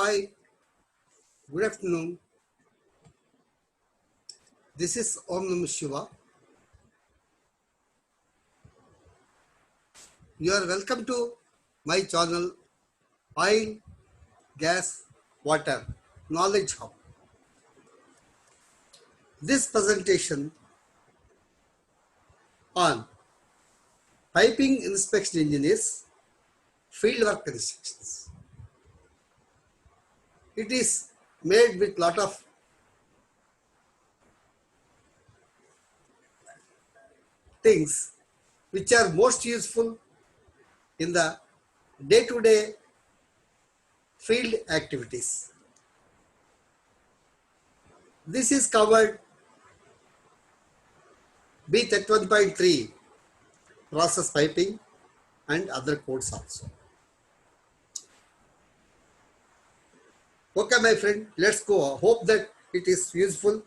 Hi, good afternoon. This is Om Namah Shiva. You are welcome to my channel Oil, Gas, Water Knowledge Hub. This presentation on piping inspection engineers, fieldwork instructions. It is made with lot of things which are most useful in the day-to-day field activities. This is covered B31.3 process piping and other codes also. Okay, my friend, let's go. Hope that it is useful.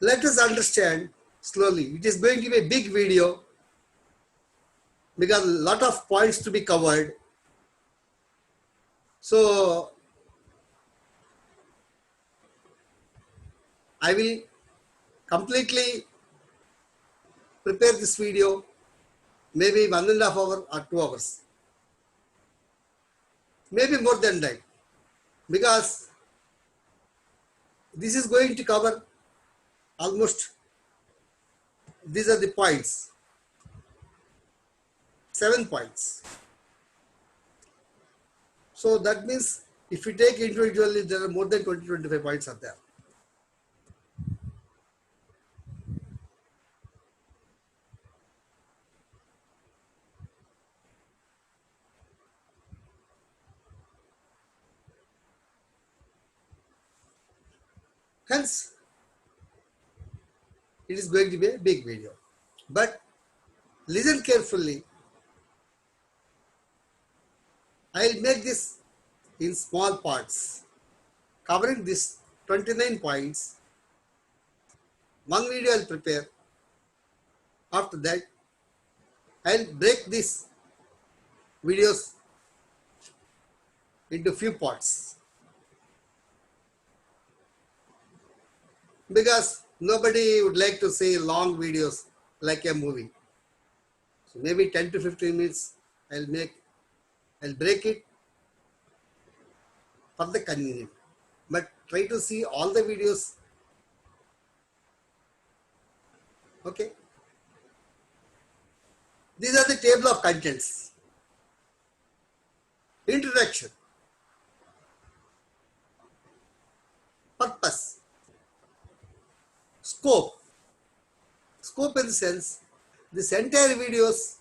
Let us understand slowly. It is going to be a big video because a lot of points to be covered. So I will completely prepare this video, maybe 1.5 hours or 2 hours, maybe more than that, because this is going to cover almost, these are the points, 7 points. So that means if you take individually, there are more than 20-25 points are there. Hence, it is going to be a big video. But listen carefully. I will make this in small parts, covering this 29 points. One video I will prepare. After that, I will break these videos into few parts. Because nobody would like to see long videos like a movie. So maybe 10 to 15 minutes I'll break it for the convenience. But try to see all the videos. Okay. These are the table of contents. Introduction. Purpose. Scope. Scope in the sense, this entire videos,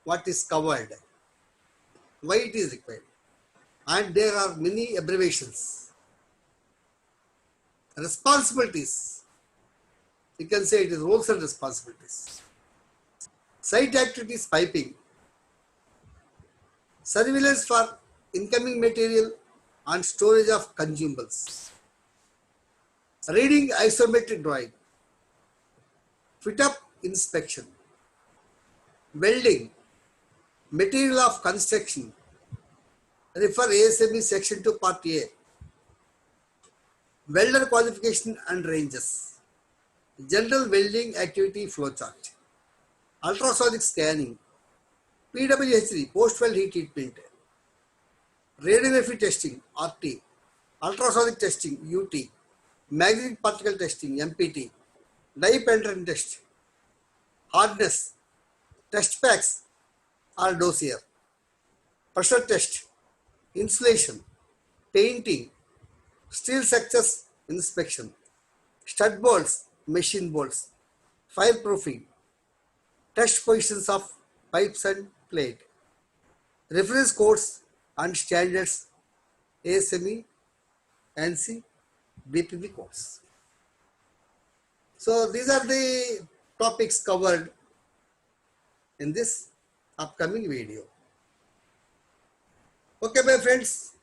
what is covered, why it is required. And there are many abbreviations. Responsibilities. You can say it is roles and responsibilities. Site activities piping. Surveillance for incoming material and storage of consumables. Reading isometric drawing. Fit up inspection. Welding. Material of construction. Refer ASME section 2 part A. Welder qualification and ranges. General welding activity flowchart. Ultrasonic scanning. PWHD post-weld heat treatment. Radiography testing RT. Ultrasonic testing UT. Magnetic particle testing MPT. Dye penetrant test. Hardness. Test packs or dossier. Pressure test. Insulation. Painting. Steel structures inspection. Stud bolts. Machine bolts. Fireproofing. Test positions of pipes and plate. Reference codes and standards ASME, ANSI, BPB codes. So these are the topics covered in this upcoming video. Okay, my friends.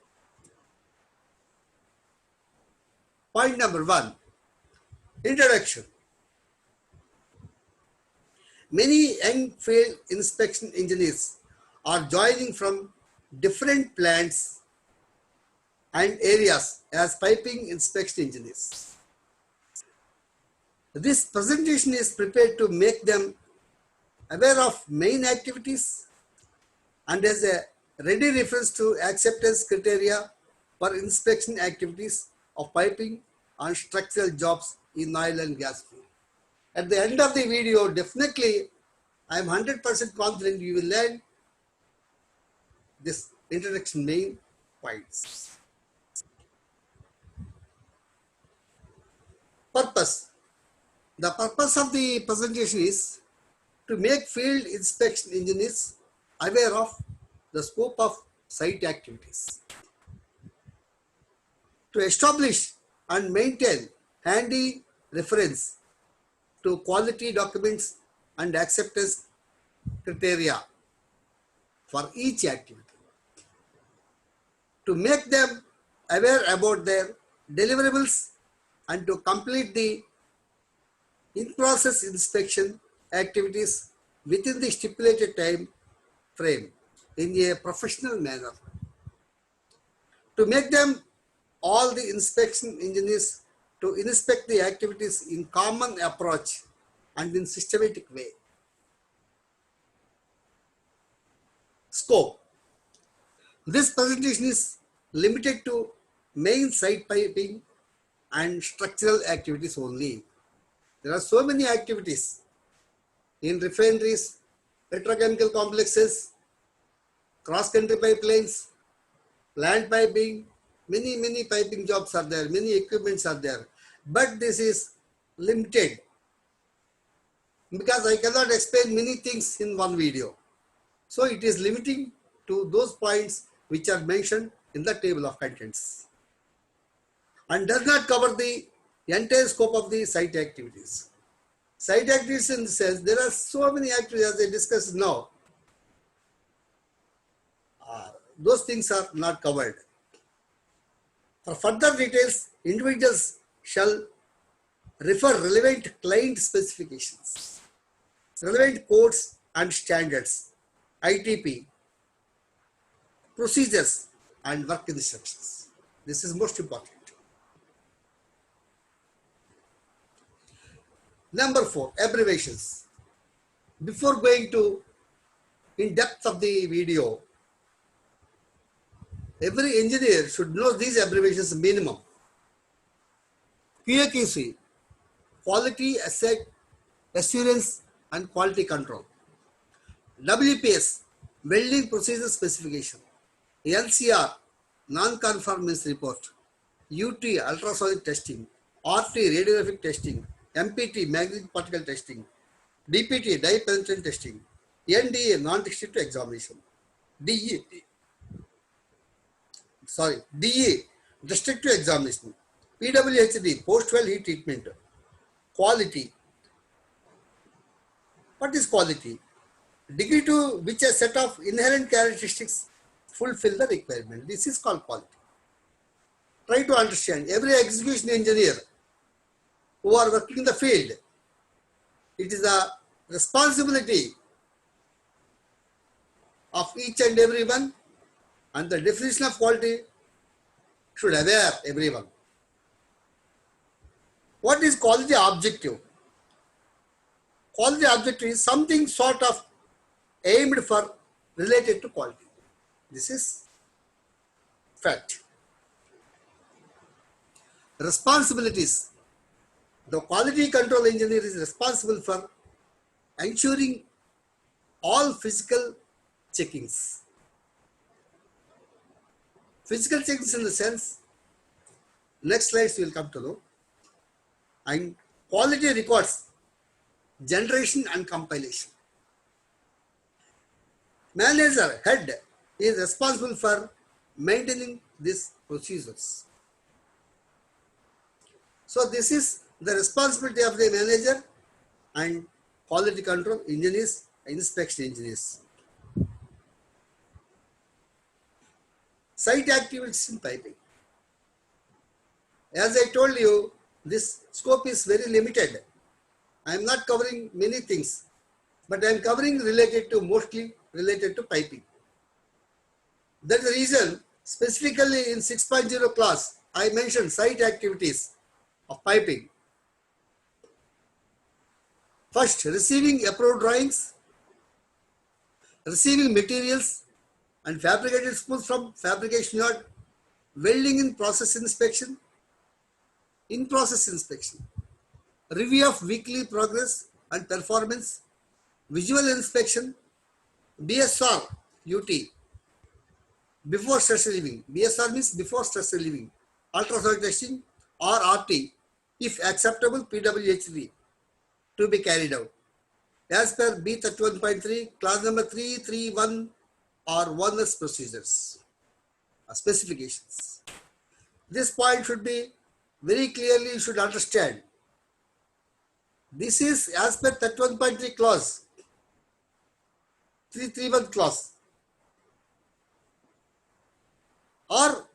Point number 1. Introduction. Many young field inspection engineers are joining from different plants and areas as piping inspection engineers. This presentation is prepared to make them aware of main activities and as a ready reference to acceptance criteria for inspection activities of piping and structural jobs in oil and gas field. At the end of the video, definitely I am 100% confident you will learn this introduction main points. Purpose. The purpose of the presentation is to make field inspection engineers aware of the scope of site activities, to establish and maintain handy reference to quality documents and acceptance criteria for each activity, to make them aware about their deliverables and to complete the in-process inspection activities within the stipulated time frame in a professional manner, to make them all the inspection engineers to inspect the activities in common approach and in systematic way. Scope. This presentation is limited to main site piping and structural activities only. There are so many activities in refineries, petrochemical complexes, cross-country pipelines, plant piping, many piping jobs are there, many equipments are there. But this is limited because I cannot explain many things in one video. So it is limiting to those points which are mentioned in the table of contents and does not cover the entire scope of the site activities. Site activities in the sense, there are so many activities as I discussed now. Those things are not covered. For further details, individuals shall refer relevant client specifications, relevant codes and standards, ITP, procedures and work instructions. This is most important. Number 4, abbreviations. Before going to in depth of the video, every engineer should know these abbreviations minimum. QAQC, Quality Assurance and Quality Control. WPS, Welding Procedure Specification. LCR, Non-Conformance Report. UT, Ultrasonic Testing. RT, Radiographic Testing. MPT, Magnetic Particle Testing. DPT, Dye Penetrant Testing. NDA, Non-Destructive Examination. DE, Destructive Examination. PWHD, Post-Well Heat Treatment. Quality. What is quality? Degree to which a set of inherent characteristics fulfill the requirement. This is called quality. Try to understand. Every execution engineer who are working in the field, it is a responsibility of each and everyone, and the definition of quality should aware everyone. What is quality objective? Quality objective is something sort of aimed for related to quality. This is fact. Responsibilities. The quality control engineer is responsible for ensuring all physical checkings. Physical checkings in the sense, next slides you will come to know. And quality records, generation and compilation. Manager, head, is responsible for maintaining these procedures. So this is the responsibility of the manager and quality control engineers, inspection engineers. Site activities in piping. As I told you, this scope is very limited. I am not covering many things, but I am covering mostly related to piping. That is the reason, specifically in 6.0 class, I mentioned site activities of piping. First, receiving approved drawings, receiving materials and fabricated spools from fabrication yard, welding in process inspection, review of weekly progress and performance, visual inspection, BSR UT, before stress relieving. BSR means before stress relieving. Ultrasonic testing or RT, if acceptable, PWH3 to be carried out. As per B31.3, class number 331 or 1S procedures, specifications. This point should be very clearly, you should understand. This is as per 31.3 clause, 331 clause. Or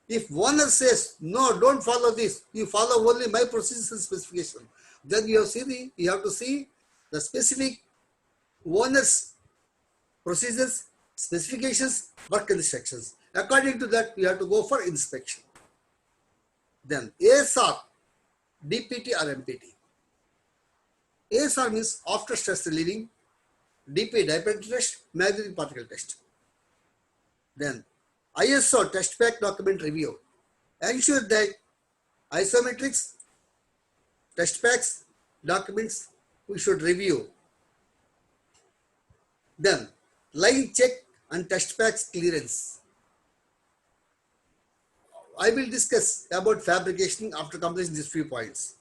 if owner says, no, don't follow this, you follow only my procedures and specification, then you have to see the specific owner's procedures, specifications, work instructions. According to that, you have to go for inspection. Then ASR, DPT or MPT. ASR means after stress relieving, DP dipole test, magnetic particle test. Then ISO test pack document review. Ensure that isometrics, test packs, documents we should review. Then line check and test packs clearance. I will discuss about fabrication after completing these few points.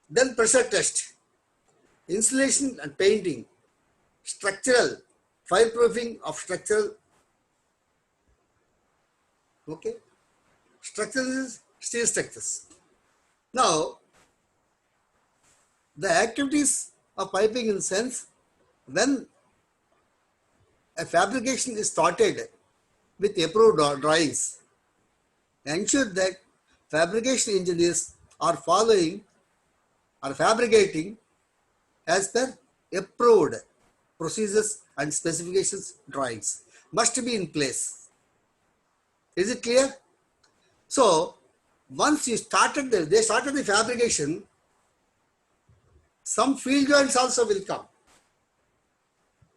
Then pressure test, insulation and painting, structural, fireproofing of structural, okay, structures, steel structures. Now, the activities of piping in sense, when a fabrication is started with approved drawings, ensure that fabrication engineers are following or fabricating as per approved procedures and specifications drawings must be in place. Is it clear? So once they started the fabrication, some field joints also will come.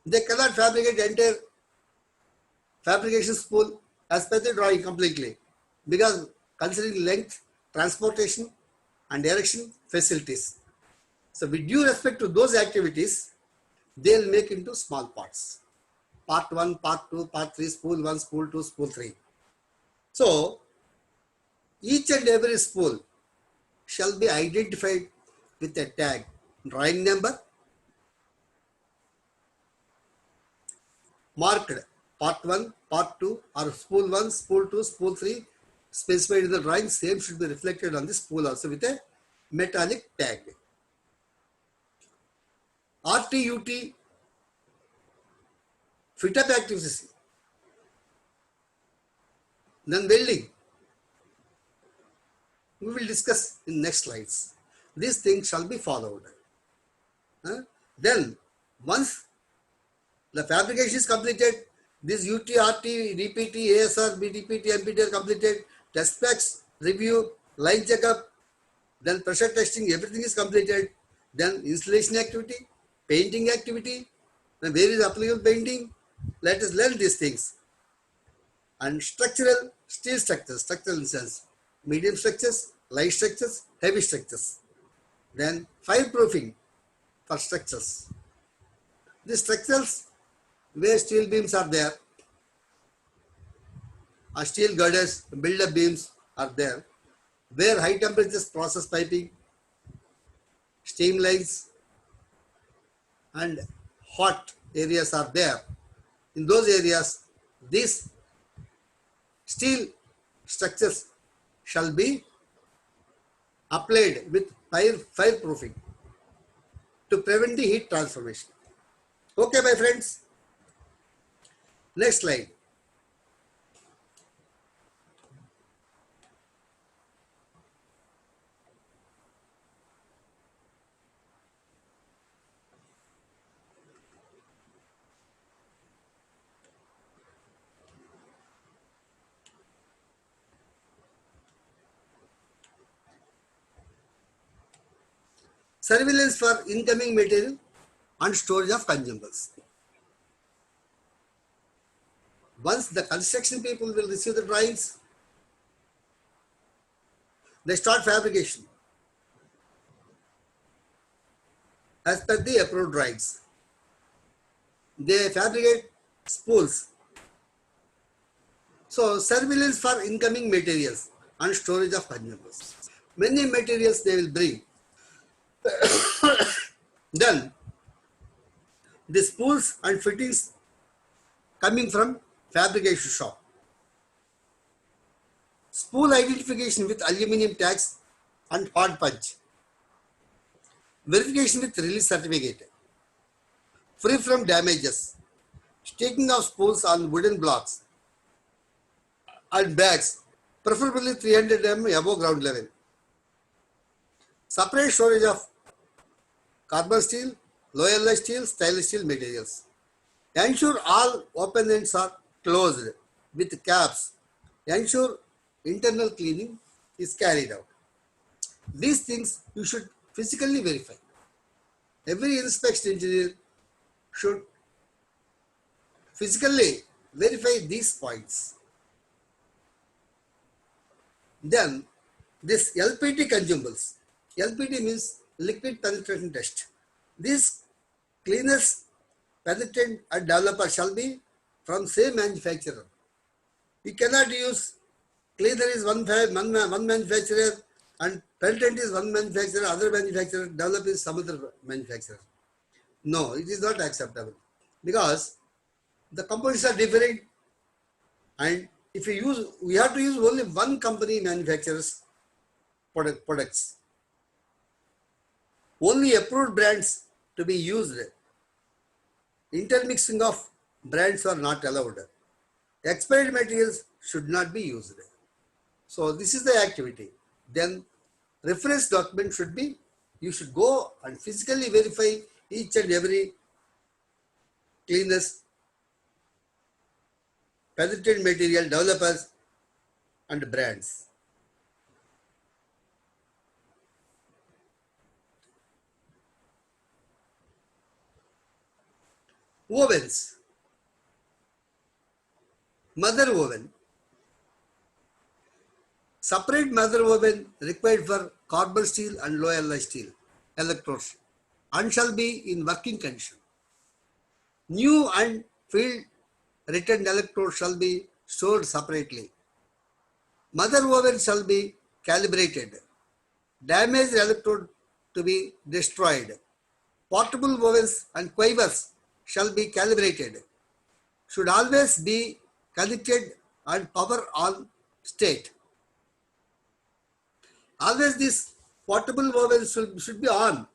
They cannot fabricate entire fabrication spool as per the drawing completely, because considering length, transportation and erection facilities. So with due respect to those activities, they'll make into small parts. Part 1, part 2, part 3, spool 1, spool 2, spool 3. So each and every spool shall be identified with a tag, drawing number, marked part 1, part 2 or spool 1, spool 2, spool 3 specified in the drawing. Same should be reflected on the spool also with a metallic tag. RTUT, fit up activities. Then welding, we will discuss in next slides. These things shall be followed. Then once the fabrication is completed, this UT, RT, DPT, ASR, BDPT, MPT are completed, test packs, review, line checkup, then pressure testing, everything is completed. Then installation activity, painting activity, then where is applicable painting? Let us learn these things. And structural, steel structures, structural in sense, medium structures, light structures, heavy structures. Then fireproofing for structures. The structures where steel beams are there, or steel girders, build-up beams are there, where high temperatures process piping, steam lines and hot areas are there. In those areas, these steel structures shall be applied with fireproofing to prevent the heat transformation. Okay, my friends. Next slide. surveillance for incoming material and storage of consumables. Once the construction people will receive the drawings, they start fabrication as per the approved drawings. They fabricate spools. So surveillance for incoming materials and storage of consumables. Many materials they will bring. Then the spools and fittings coming from fabrication shop. Spool identification with aluminum tags and hard punch. Verification with release certificate. Free from damages. Staking of spools on wooden blocks and bags, preferably 300 mm above ground level. Separate storage of carbon steel, low alloy steel, stainless steel materials. Ensure all open ends are closed with caps. Ensure internal cleaning is carried out. These things you should physically verify. Every inspection engineer should physically verify these points. Then this LPT consumables. LPT means liquid penetration test. These cleaners, penetrant and developer shall be from same manufacturer. You cannot use cleaner is one manufacturer and penetrant is one manufacturer, other manufacturer, developer is some other manufacturer. No, it is not acceptable because the components are different, and if you use, we have to use only one company manufacturers products. Only approved brands to be used. Intermixing of brands are not allowed. Expired materials should not be used. So this is the activity. Then reference document should be, you should go and physically verify each and every cleaners, penetrant material, developers and brands. Ovens. Mother oven. Separate mother oven required for carbon steel and low alloy steel electrodes and shall be in working condition. New and field returned electrodes shall be stored separately. Mother oven shall be calibrated. Damaged electrode to be destroyed. Portable ovens and quivers shall be calibrated. Should always be connected and power on state. Always this portable oven should be on.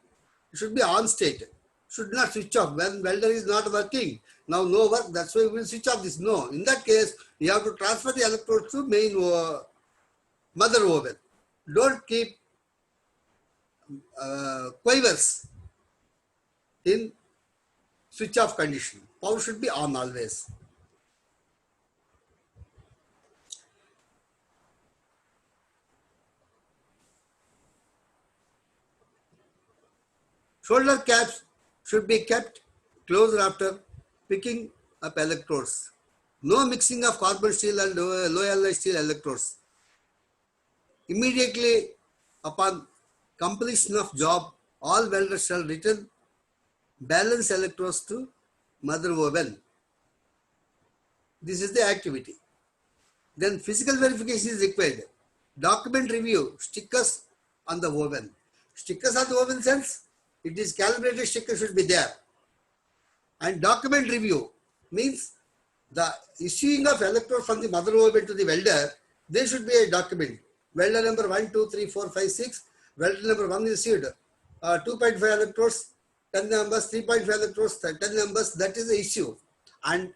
It should be on state. Should not switch off when welder is not working. Now no work, that's why we will switch off this. No, in that case, you have to transfer the electrodes to main mother oven. Don't keep quivers in switch off condition. Power should be on always. Shoulder caps should be kept closed after picking up electrodes. No mixing of carbon steel and low alloy steel electrodes. Immediately upon completion of job, all welders shall return balance electrodes to mother oven. This is the activity. Then physical verification is required. Document review, stickers on the oven. Stickers on the oven sense, it is calibrated sticker should be there. And document review means the issuing of electrode from the mother oven to the welder, there should be a document. Welder number 1, 2, 3, 4, 5, 6. Welder number 1 is issued 2.5 electrodes, 10 numbers, 3.5 electrodes, 10 numbers, that is the issue. And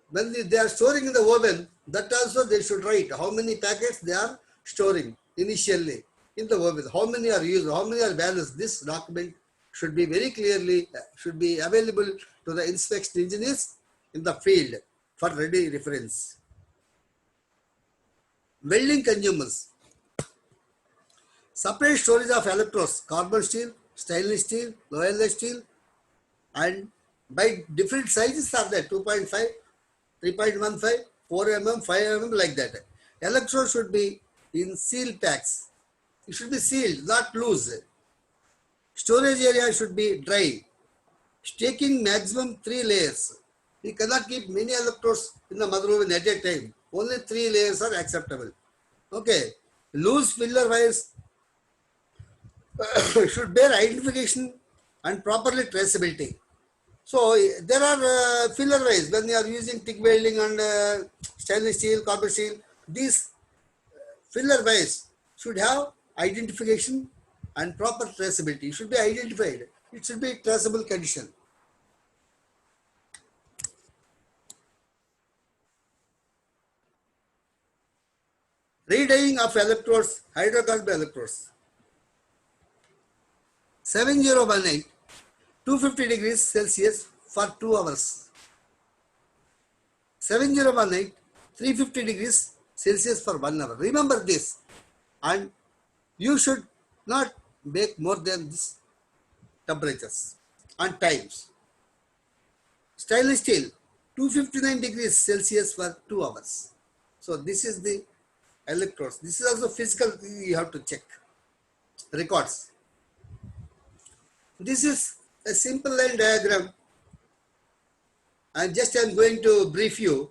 when they are storing in the oven, that also they should write how many packets they are storing initially in the oven, how many are used, how many are balanced. This document should be very clearly, should be available to the inspection engineers in the field for ready reference. Welding consumables. Separate storage of electrodes, carbon steel, stainless steel, low alloy steel, and by different sizes are there, 2.5, 3.15, 4 mm, 5 mm, like that. Electrodes should be in sealed packs. It should be sealed, not loose. Storage area should be dry. Staking maximum 3 layers. You cannot keep many electrodes in the mother oven at a time. Only 3 layers are acceptable. Okay. Loose filler wires should bear identification and properly traceability. So there are filler wires when you are using TIG welding and stainless steel, carbon steel. These filler wires should have identification and proper traceability. It should be identified. It should be traceable condition. Redying of electrodes, hydrocarbon electrodes. 7018, 250 degrees Celsius for 2 hours. 7018, 350 degrees Celsius for 1 hour. Remember this, and you should not make more than this temperatures and times. Stainless steel, 259 degrees Celsius for 2 hours. So this is the electrodes. This is also physical, you have to check. Records. This is a simple line diagram, and just I am going to brief you.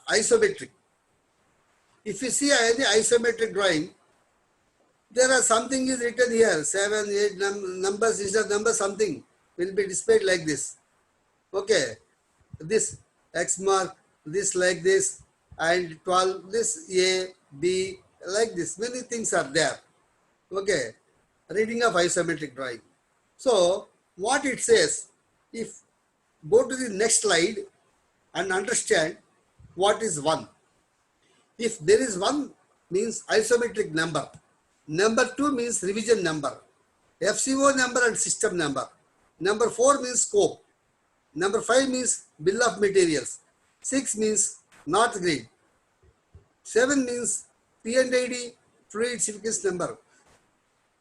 Isometric. If you see any isometric drawing, there are something is written here, 7, 8 numbers, is a number something will be displayed like this. Okay, this X mark, this like this, and 12, this A, B, like this. Many things are there. Okay, reading of isometric drawing. So, what it says, if go to the next slide and understand what is 1. If there is 1 means isometric number. Number 2 means revision number. FCO number and system number. Number 4 means scope. Number 5 means bill of materials. 6 means north grid. 7 means P&ID fluid certificate number.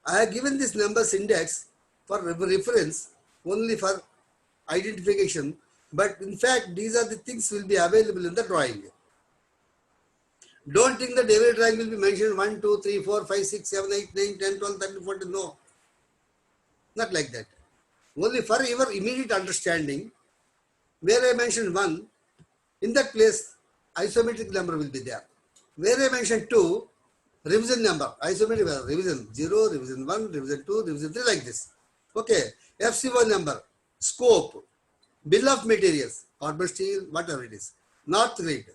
I have given this numbers index for reference only for identification, but in fact these are the things will be available in the drawing. Don't think that every drawing will be mentioned 1, 2, 3, 4, 5, 6, 7, 8, 9, 10, 12, 13, 14. No, not like that. Only for your immediate understanding, where I mentioned 1, in that place isometric number will be there. Where I mentioned 2, revision number, isometric revision 0, revision 1, revision 2, revision 3, like this. Okay, FCO number, scope, bill of materials, carbon steel, whatever it is, north grid.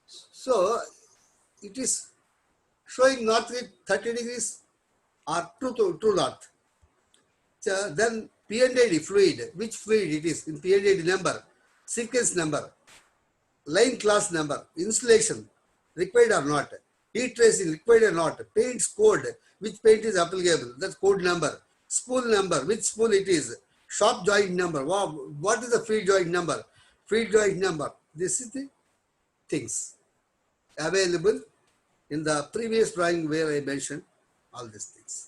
So it is showing north grid 30 degrees or true north. So then P&ID fluid, which fluid it is in P&ID number, sequence number, line class number, insulation, required or not, heat tracing, required or not, paints code, which paint is applicable, that's code number, spool number, which spool it is, shop joint number, wow, what is the feed joint number, feed joint number. This is the things available in the previous drawing where I mentioned all these things.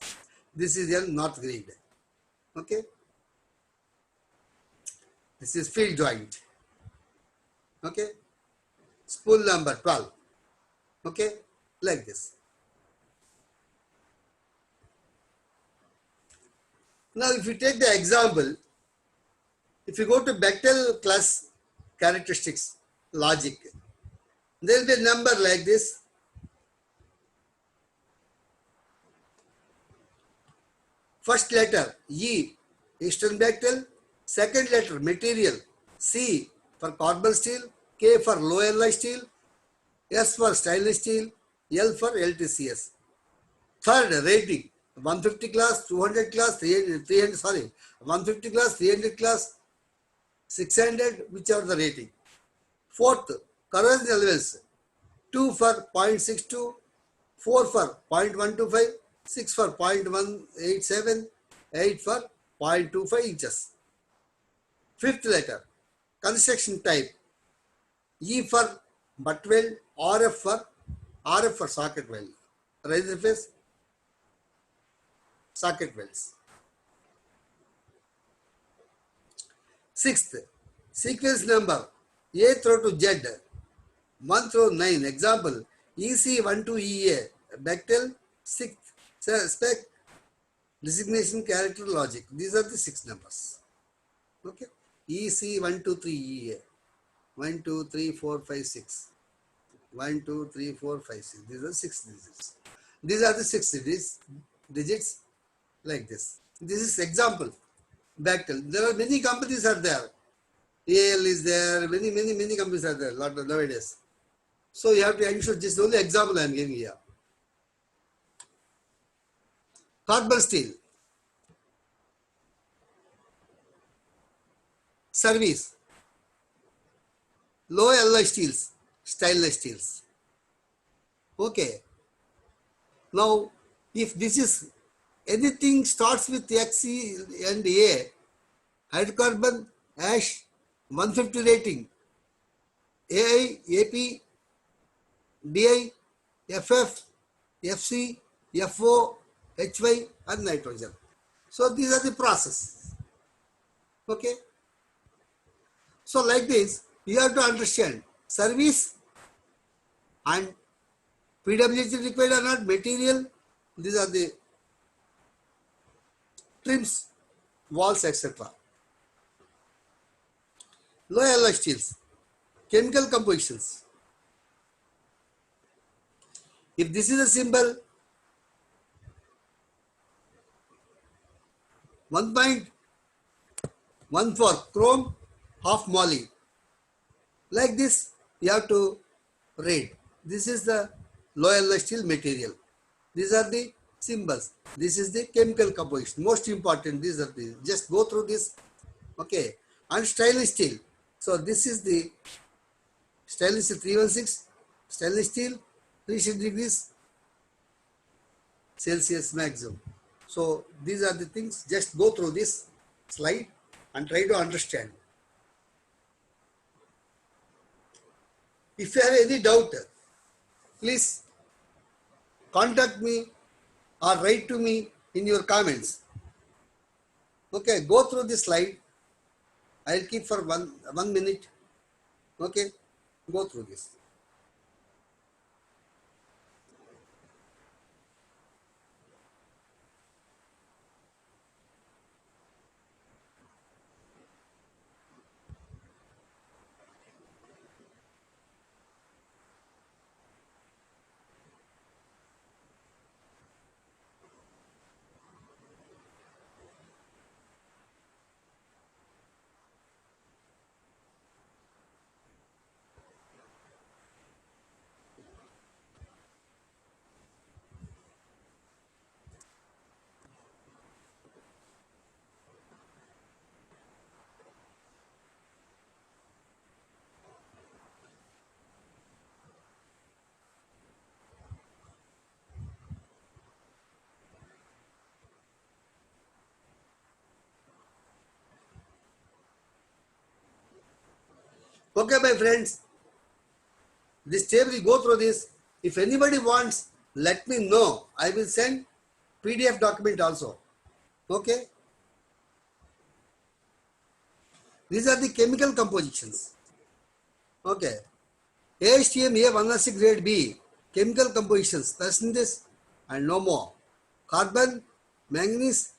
This is a north grid. Okay. This is field joint. Okay. Spool number 12. Okay. Like this. Now, if you take the example, if you go to Bechtel class characteristics logic, there will be a number like this. First letter E, Eastern Bechtel. Second letter material C for carbon steel, K for low alloy steel, S for stainless steel, L for LTCS. Third rating 150 class, 200 class, 300 sorry, 150 class, 300 class, 600, whichever the rating. Fourth, corrosion levels 2 for 0.62, 4 for 0.125, 6 for 0.187, 8 for 0.25 inches. Fifth letter, construction type E for butt weld, RF for socket weld. Riser face socket welds. Sixth, sequence number A through to Z, 1 through 9. Example, EC1 to EA, Bechtel, sixth, spec, designation, character, logic. These are the 6 numbers. Okay. EC1 to 3 EA, 1, 2, 3, 4, 5, 6. 1, 2, 3, 4, 5, 6. These are 6 digits. These are the 6 digits like this. This is example. Bechtel. There are many companies are there. AL is there. Many companies are there. Lot of nowadays. So you have to ensure this is the only example I am giving here. Carbon steel. Service. Low alloy steels. Stainless steels. Okay. Now, if this is anything starts with Xe and A, hydrocarbon, ash, 150 rating, AI, AP, DI, FF, FC, FO, HY and nitrogen. So these are the process. Okay. So like this, you have to understand service and PWG required or not, material, these are the trims, walls, etc. Low alloy steels, chemical compositions. If this is a symbol, 1.1 for chrome, half moly. Like this, you have to read. This is the low alloy steel material. These are the symbols. This is the chemical composition. Most important, these are the, just go through this. Okay. And stainless steel. So this is the stainless steel 316, stainless steel 360 degrees Celsius maximum. So these are the things. Just go through this slide and try to understand. If you have any doubt, please contact me or write to me in your comments. Okay, go through this slide. I'll keep for one minute. Okay, go through this. Okay, my friends, this table will go through this. If anybody wants, let me know. I will send PDF document also. Okay. These are the chemical compositions. Okay. ASTM A116 grade B, chemical compositions, percentage and no more. Carbon, manganese,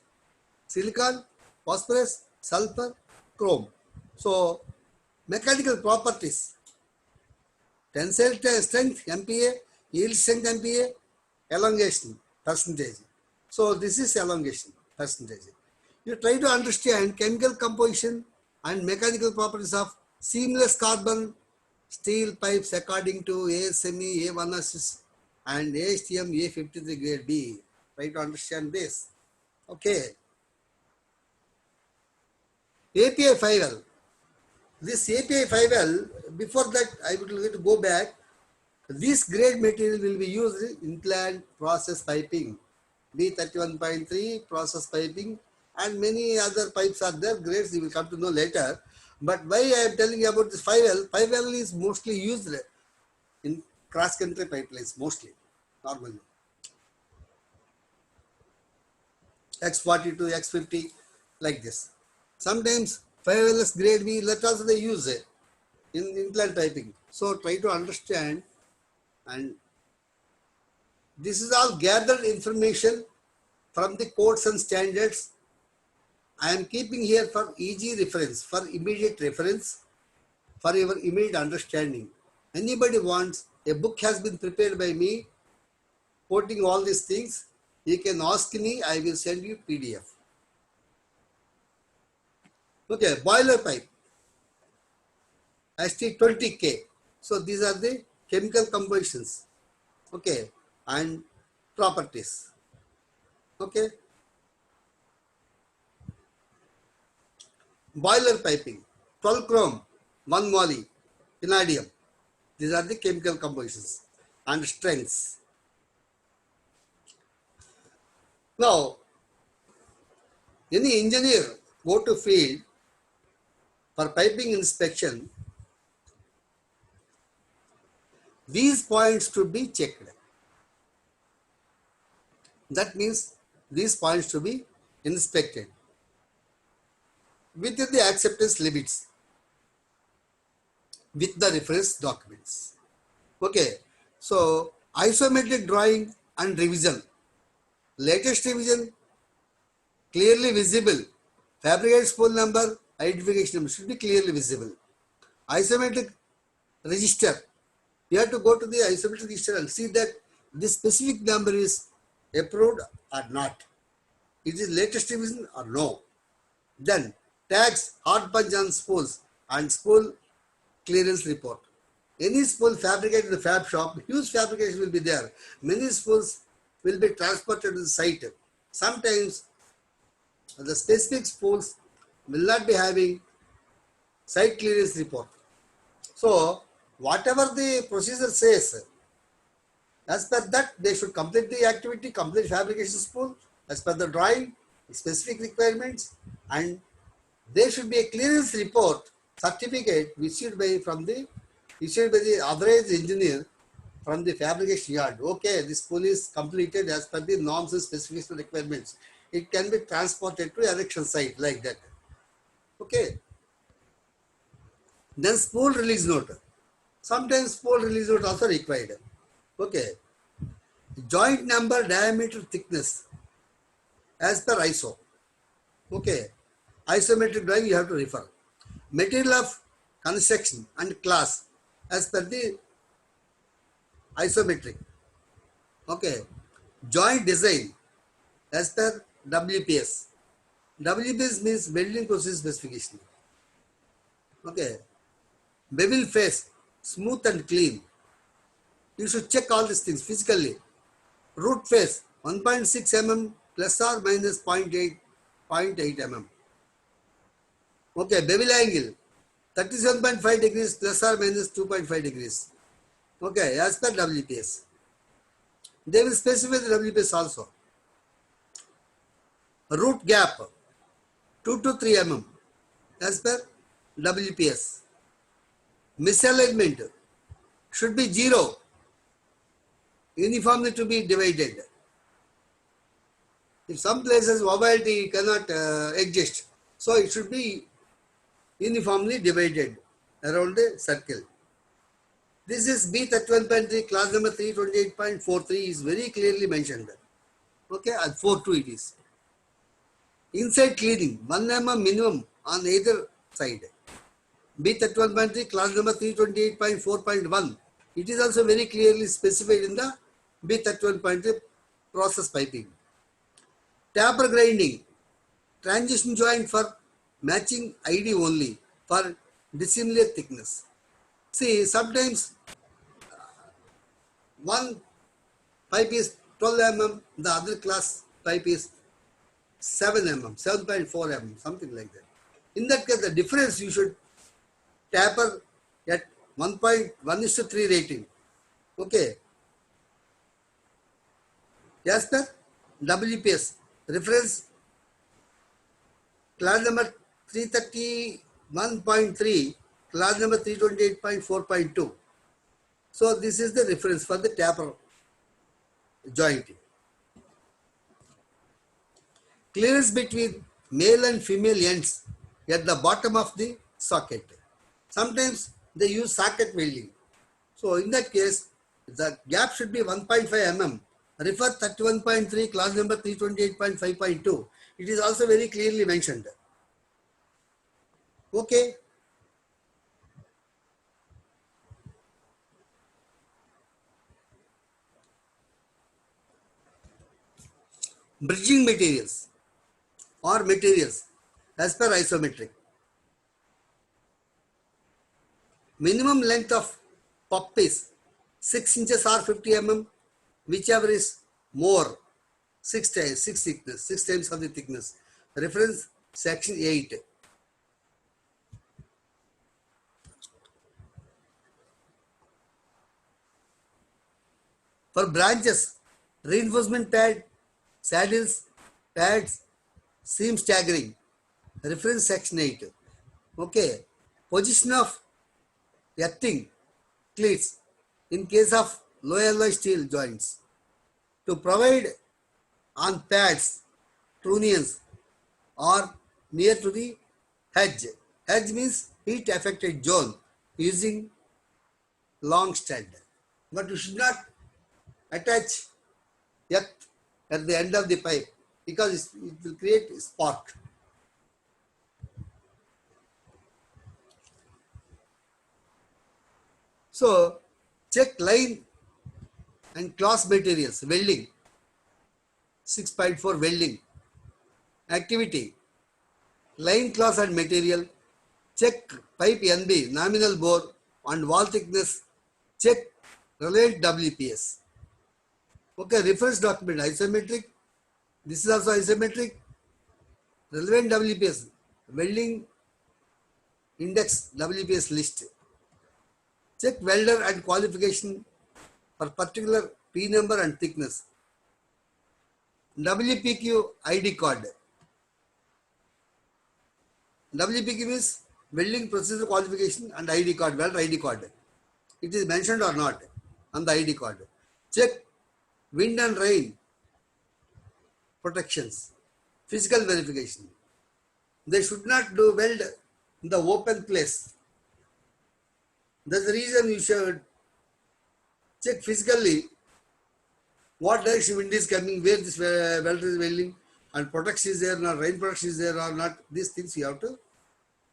silicon, phosphorus, sulfur, chrome. So, mechanical properties, tensile strength MPa, yield strength MPa, elongation percentage. So, this is elongation percentage. You try to understand chemical composition and mechanical properties of seamless carbon steel pipes according to ASME A116 and ASTM A53 grade B. Try to understand this. Okay. API 5L. This API 5L, before that I would like to go back. This grade material will be used in plant process piping. B31.3 process piping and many other pipes are there. Grades you will come to know later. But why I am telling you about this 5L? 5L is mostly used in cross-country pipelines, mostly, normally. X42, X50, like this. Sometimes 5LS grade B, that also they use it in inclined typing. So try to understand, and this is all gathered information from the codes and standards. I am keeping here for easy reference, for immediate reference, for your immediate understanding. Anybody wants, a book has been prepared by me, quoting all these things. You can ask me, I will send you PDF. Okay, boiler pipe, ST20K. So these are the chemical compositions, okay, and properties. Okay, boiler piping, 12 chrome, 1 moly, vanadium. These are the chemical compositions and strengths. Now, any engineer go to field for piping inspection, these points should be checked. That means these points to be inspected within the acceptance limits with the reference documents. Okay, so isometric drawing and revision. Latest revision clearly visible. Fabricated spool number, identification number should be clearly visible. Isometric register. You have to go to the isometric register and see that this specific number is approved or not. Is it latest revision or no? Then tags, hard punch on spools and spool clearance report. Any spool fabricated in the fab shop, huge fabrication will be there. Many spools will be transported to the site. Sometimes the specific spools will not be having site clearance report. So whatever the procedure says, as per that they should complete the activity, complete fabrication spool as per the drawing, specific requirements, and there should be a clearance report certificate issued by the authorized engineer from the fabrication yard. Okay, this spool is completed as per the norms and specification requirements. It can be transported to erection site like that. Okay. Then spool release note. Sometimes spool release note also required. Okay. Joint number, diameter, thickness as per ISO. Okay. Isometric drawing you have to refer. Material of construction and class as per the isometric. Okay. Joint design as per WPS. WPS means welding process specification. Okay. Bevel face, smooth and clean. You should check all these things physically. Root face, 1.6 mm plus or minus 0.8 mm. Okay, bevel angle, 37.5 degrees plus or minus 2.5 degrees. Okay, as per WPS. They will specify the WPS also. Root gap, 2 to 3 mm as per WPS. Misalignment should be 0, uniformly to be divided. If some places mobility cannot exist, so it should be uniformly divided around the circle. This is B31.3, class number 328.43 is very clearly mentioned. Okay, and 42 it is. Inside cleaning, 1 mm minimum on either side. B31.3, class number 328.4.1. It is also very clearly specified in the B31.3 process piping. Taper grinding, transition joint for matching ID only for dissimilar thickness. See, sometimes one pipe is 12 mm, the other class pipe is 7 mm, 7.4 mm, something like that. In that case, the difference you should taper at 1.1:3 rating. Okay. As per WPS, reference class number 331.3, class number 328.4.2. So this is the reference for the taper joint. clearance between male and female ends at the bottom of the socket. Sometimes they use socket welding. So in that case, the gap should be 1.5 mm. Refer 31.3 clause number 328.5.2. It is also very clearly mentioned. Okay. Bridging materials or materials as per isometric. Minimum length of pop is 6 inches or 50 mm, whichever is more, 6 thickness, 6 times of the thickness. Reference section 8. For branches, reinforcement pad, saddles, pads, seam staggering. Reference section 8. Okay. Position of earthing cleats in case of low alloy steel joints. To provide on pads, trunnions or near to the hedge. Hedge means heat affected zone using long stud. But you should not attach earth at the end of the pipe because it will create spark. So check line and cross materials, welding, 6.4 welding, activity, line class and material, check pipe NB, nominal bore and wall thickness, check relevant WPS. Okay, reference document, isometric, this is also isometric, relevant WPS, welding index WPS list. Check welder and qualification for particular P number and thickness. WPQ ID card. WPQ means welding procedure qualification and ID card, welder ID card. It is mentioned or not on the ID card. Check wind and rain protections. Physical verification. They should not do weld in the open place. That's the reason you should check physically what direction wind is coming, where this welder is welding, and protection is there or not, rain protection is there or not. These things you have to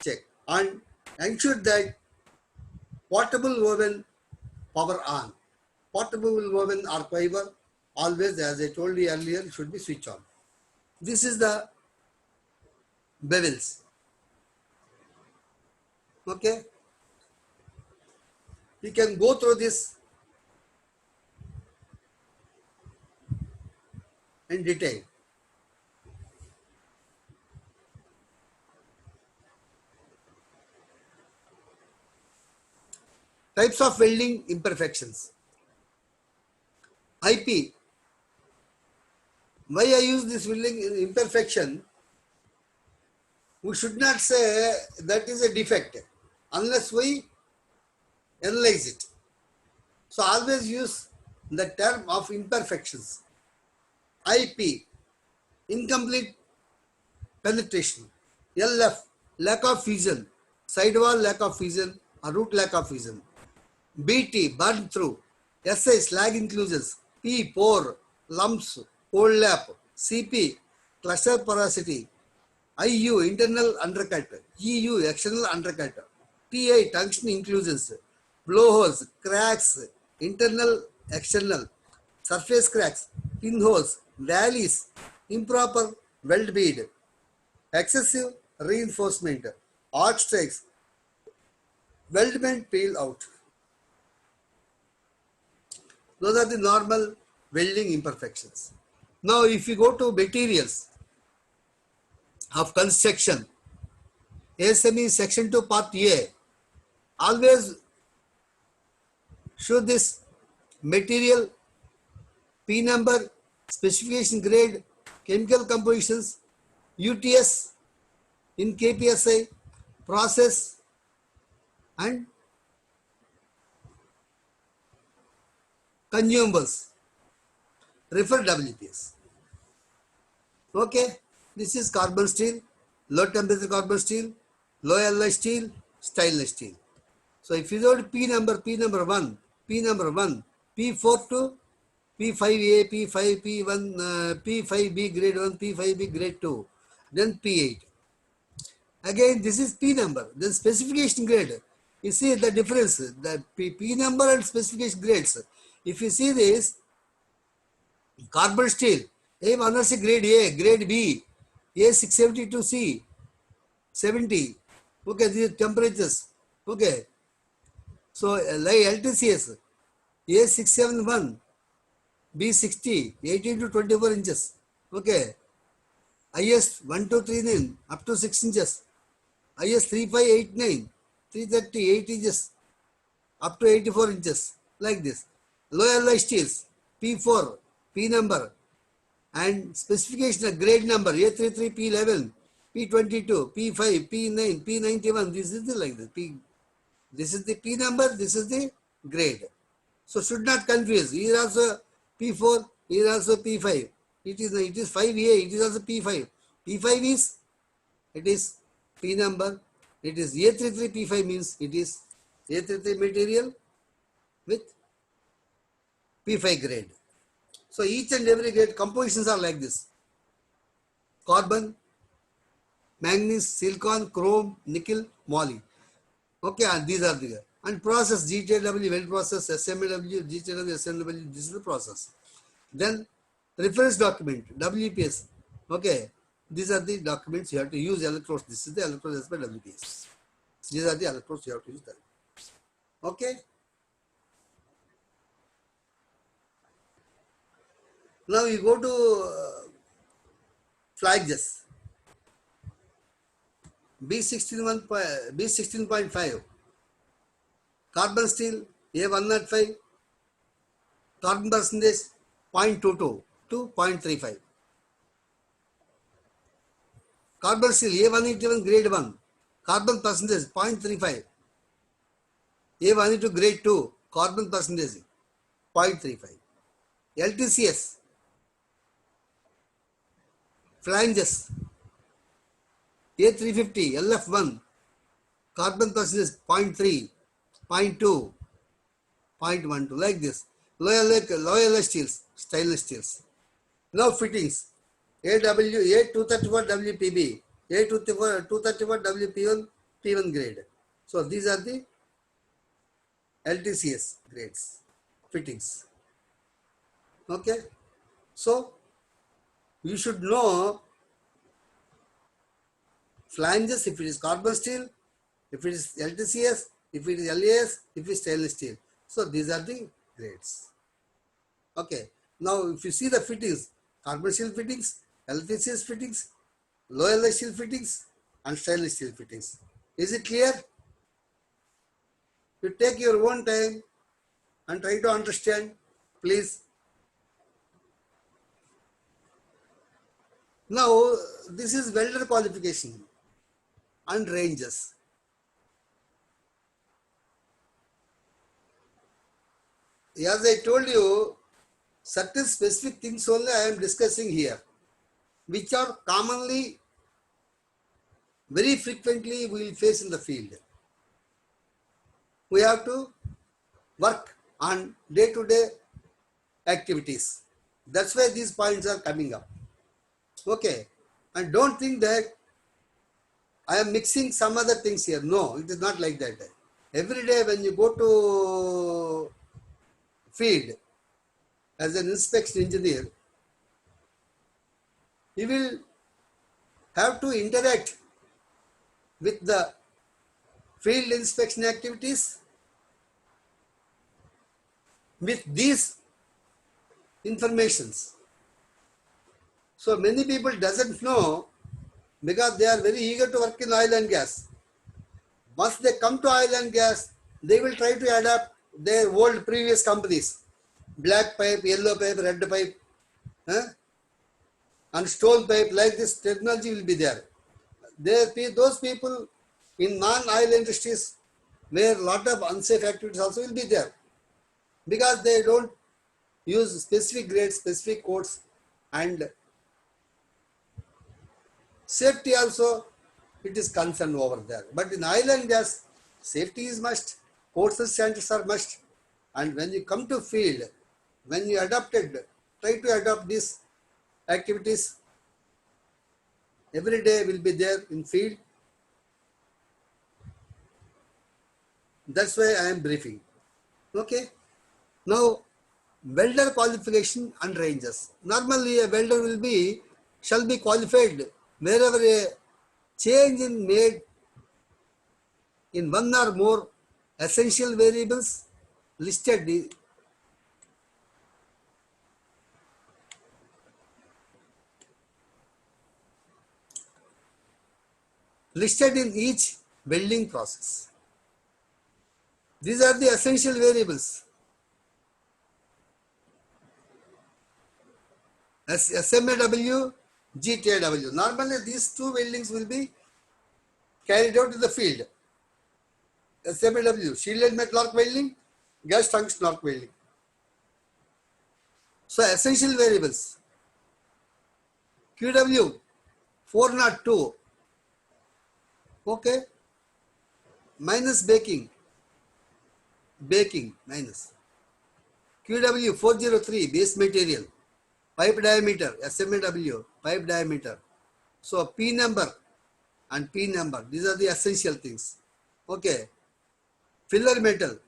check and ensure that portable woven power on. Portable woven or fiber always, as I told you earlier, should be switch on. This is the bevels. Okay, you can go through this in detail. Types of welding imperfections. IP. Why I use this welding imperfection? We should not say that is a defect unless we analyze it. So always use the term of imperfections. IP, incomplete penetration. LF, lack of fusion. Sidewall lack of fusion or root lack of fusion. BT, burn through. SI, slag inclusions. P, pore, lumps, overlap. CP, cluster porosity. IU, internal undercut. EU, external undercut. TI, tungsten inclusions. Blowholes, cracks, internal, external. Surface cracks, pinholes, valleys, improper weld bead. Excessive reinforcement, arc strikes, weldment peel out. Those are the normal welding imperfections. Now, if you go to materials of construction, ASME section 2 part A, always show this material, P number, specification grade, chemical compositions, UTS in KPSI, process and consumables. Refer WPS. Okay. This is carbon steel, low temperature carbon steel, low alloy steel, stainless steel. So if you go to P number 1, P4 to P5A, P5, P1, P5B grade 1, P5B grade 2, then P8. Again, this is P number, then specification grade. You see the difference, the P number and specification grades. If you see this, carbon steel, A1 is grade A, grade B, A672C, 70. Okay, these temperatures. Okay, so like LTCS, A671, B60, 18 to 24 inches. Okay, IS 1239 up to 6 inches. IS 3589, 330, 8 inches up to 84 inches. Like this. Low alloy steels, P4, P number, and specification of grade number A33, P11, P22, P5, P9, P91. This is the like this. This is the P number, this is the grade. So should not confuse. Here also P4, here also P5. It is 5A, it is also P5. P5 is, it is P number. It is A33 P5 means it is A33 material with P5 grade. So each and every grade compositions are like this. Carbon, manganese, silicon, chrome, nickel, moly. Okay, and these are the, and process GTW, weld process, SMW, GTW, SMW, this is the process. Then reference document, WPS. Okay, these are the documents you have to use electrodes. This is the electrodes as per WPS. These are the electrodes you have to use. That. Okay. Now you go to flanges. B16.5. Carbon steel A105. Carbon percentage 0.22 to 0.35. Carbon steel A181 grade 1. Carbon percentage 0.35. A182 grade 2. Carbon percentage 0.35. LTCS. Flanges A350 LF1 carbon percentage 0.3, 0.2, 0.12 like this. Low steels, stainless steels. Now fittings A231 WPB, A231 WP1, P1 grade. So these are the LTCS grades, fittings. Okay. So you should know flanges if it is carbon steel, if it is LTCS, if it is LAS, if it is stainless steel. So these are the grades. Okay. Now if you see the fittings, carbon steel fittings, LTCS fittings, low alloy steel fittings, and stainless steel fittings. Is it clear? You take your own time and try to understand, please. Now this is welder qualification and ranges. As I told you, certain specific things only I am discussing here, which are commonly, very frequently we will face in the field. We have to work on day-to-day activities. That's why these points are coming up. Okay. And don't think that I am mixing some other things here. No, it is not like that. Every day when you go to field as an inspection engineer, you will have to interact with the field inspection activities with these informations. So many people doesn't know because they are very eager to work in oil and gas. Once they come to oil and gas, they will try to adapt their old previous companies. Black pipe, yellow pipe, red pipe, and stone pipe, like this technology will be there. Those people in non-oil industries where a lot of unsafe activities also will be there because they don't use specific grades, specific codes, and Safety also, it is concerned over there. But in oil and gas, safety is must, courses standards are must. And when you come to field, when you try to adopt these activities, every day will be there in field. That's why I am briefing. Okay. Now, welder qualification and ranges. Normally, a welder shall be qualified wherever a change in made in one or more essential variables listed listed in each welding process. These are the essential variables. SMAW, GTAW. Normally, these two weldings will be carried out in the field. SMAW, shielded metal arc welding, gas tungsten arc welding. So, essential variables. QW 402. Okay. Minus baking minus. QW 403 base material, pipe diameter, SMAW, pipe diameter. So P number and P number, these are the essential things. Okay. Filler metal,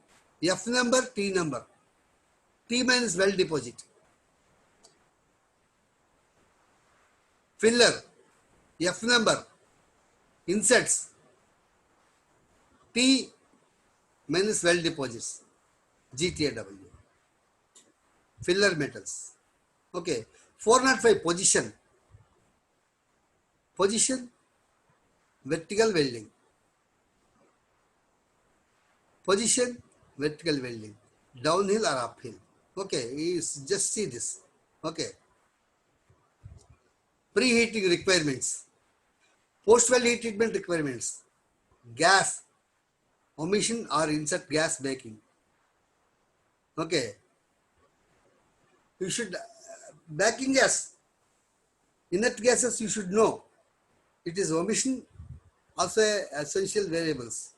F number, T number. T minus weld deposit. Filler, F number, insets, T minus weld deposits, GTAW. Filler metals. Okay. 405 position. Position, vertical welding. Position, vertical welding. Downhill or uphill. Okay. You just see this. Okay. Preheating requirements. Post-weld heat treatment requirements. Gas, omission or insert gas baking. Okay. You should, backing gas, inert gases you should know. It is omission, also essential variables.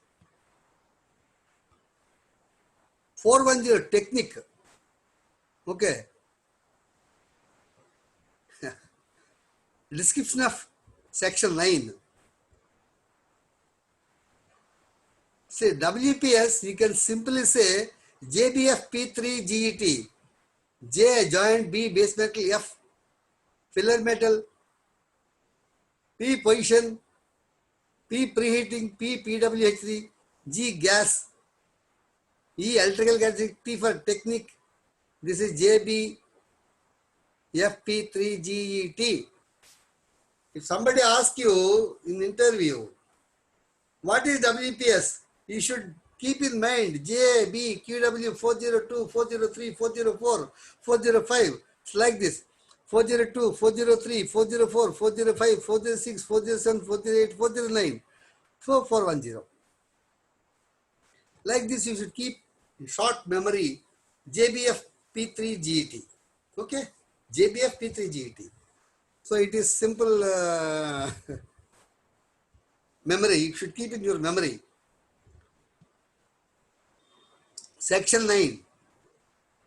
410 technique. Okay. Description of section 9. Say WPS, you can simply say JBF P3 GET. J joint, B base metal, F filler metal, P position, P preheating, P PWH3, G gas, E electrical gas, T for technique. This is JB FP3GET. If somebody asks you in interview, what is WPS? You should keep in mind JB, QW 402, 403, 404, 405. It's like this. 402, 403, 404, 405, 406, 407, 408, 409, 410. Like this, you should keep in short memory JBF P3GET. Okay? JBF P3GET. So it is simple memory. You should keep in your memory. Section 9.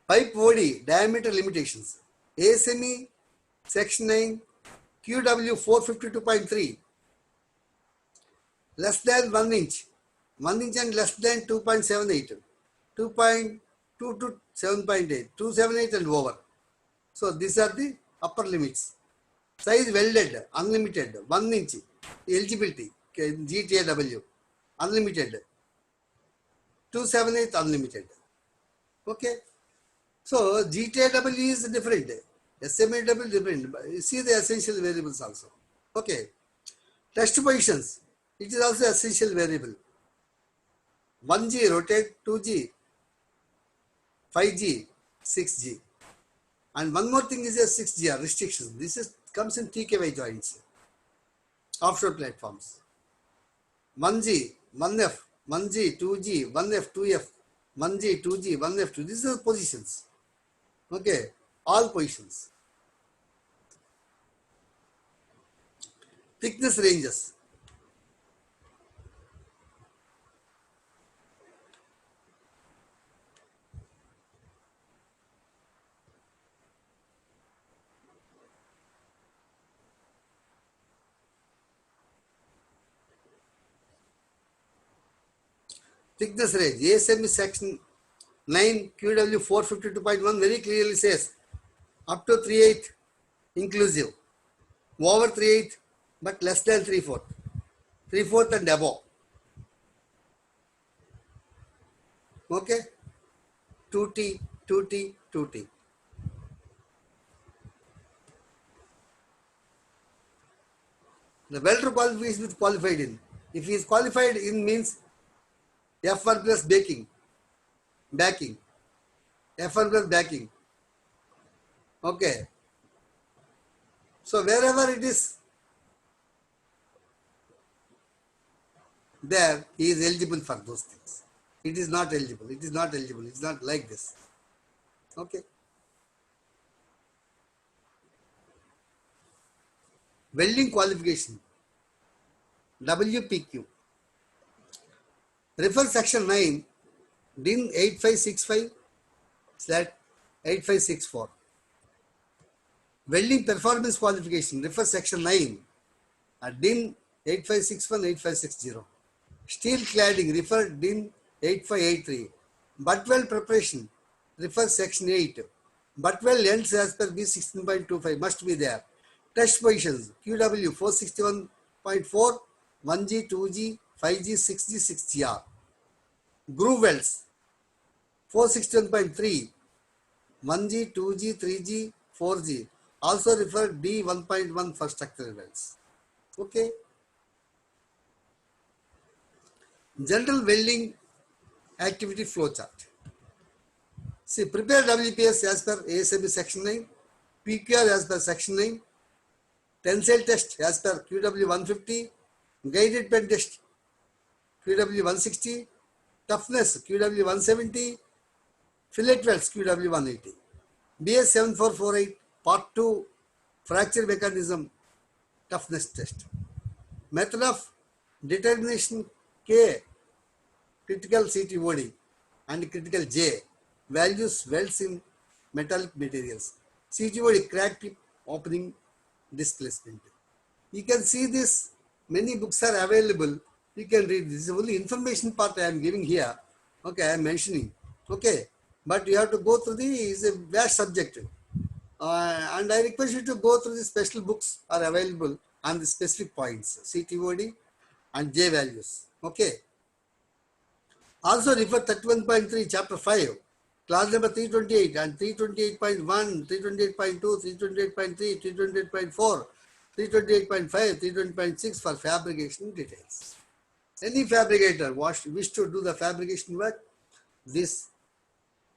Pipe OD diameter limitations. ASME section 9 QW 452.3 less than 1 inch. 1 inch and less than 2.78. 2.2 to 7.8. 278 and over. So these are the upper limits. Size welded, unlimited, 1 inch. Eligibility, GTAW, unlimited. 278 unlimited. Okay. So GTAW is different. SMAW different. You see the essential variables also. Okay. Test positions. It is also essential variable. 1G rotate, 2G, 5G, 6G. And one more thing is a 6G restrictions. This comes in TKY joints. Offshore platforms. 1G, 1F, 1G, 2G, 1F, 2F, 1G, 2G, 1F, 2. These are positions. Okay. All positions. Thickness ranges. Thickness range. ASME section 9 QW 452.1 very clearly says up to 3/8 inclusive, over 3/8 but less than 3/4, 3/4 and above. Okay, 2T, 2T, 2T. The welder qualification with qualified in. If he is qualified in means F1 plus backing, F1 plus backing. Okay. So wherever it is there, he is eligible for those things. It is not eligible. It is not eligible. It is not like this. Okay. Welding qualification. WPQ. Refer section 9, DIN 8565/8564. Welding performance qualification. Refer section 9, DIN 8561/8560. Steel cladding. Refer DIN 8583. Butt weld preparation. Refer section 8. Butt weld ends as per B16.25 must be there. Test positions. QW 461.4, 1G, 2G, 5G, 6G, 6GR. Groove welds 461.3, 1G, 2G, 3G, 4G. Also refer D1.1 for structural welds. Okay. General welding activity flow chart. See, prepare WPS as per ASME section 9, PQR as per section 9, tensile test as per QW 150, guided pen test QW 160, toughness QW 170, fillet welds QW 180. BS 7448 part 2 fracture mechanism toughness test. Method of determination K critical CTOD and critical J values welds in metallic materials. CTOD crack tip opening displacement. You can see this, many books are available. You can read this. Is only information part I am giving here. Okay, I am mentioning. Okay, but you have to go through the, is a vast subject. And I request you to go through the special books are available on the specific points, CTOD and J values. Okay. Also refer 31.3, chapter 5, class number 328 and 328.1, 328.2, 328.3, 328.4, 328.5, 328.6 for fabrication details. Any fabricator wish to do the fabrication work, this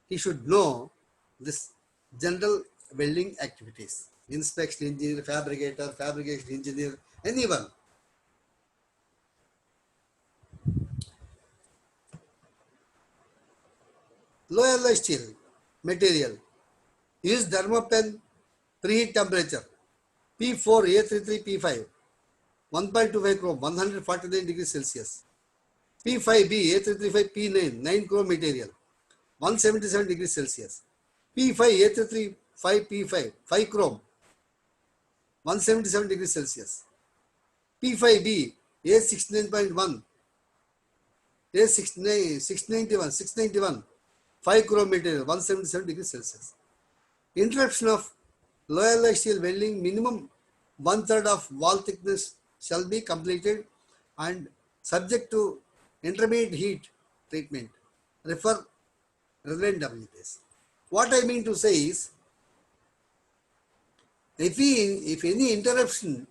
he should know this general welding activities. Inspection engineer, fabricator, fabrication engineer, anyone. Low alloy steel material. Use thermopen preheat temperature P4 A33 P5 1.25 chrome 149 degrees Celsius. P5B A335 P9 9 chrome material 177 degrees Celsius. P5 A335 P5 5 chrome 177 degrees Celsius. P5B A69.1 A691 5 chrome material 177 degrees Celsius. Interruption of low alloy steel welding, minimum 1/3 of wall thickness shall be completed and subject to intermediate heat treatment. Refer relevant WPS. What I mean to say is, if any interruption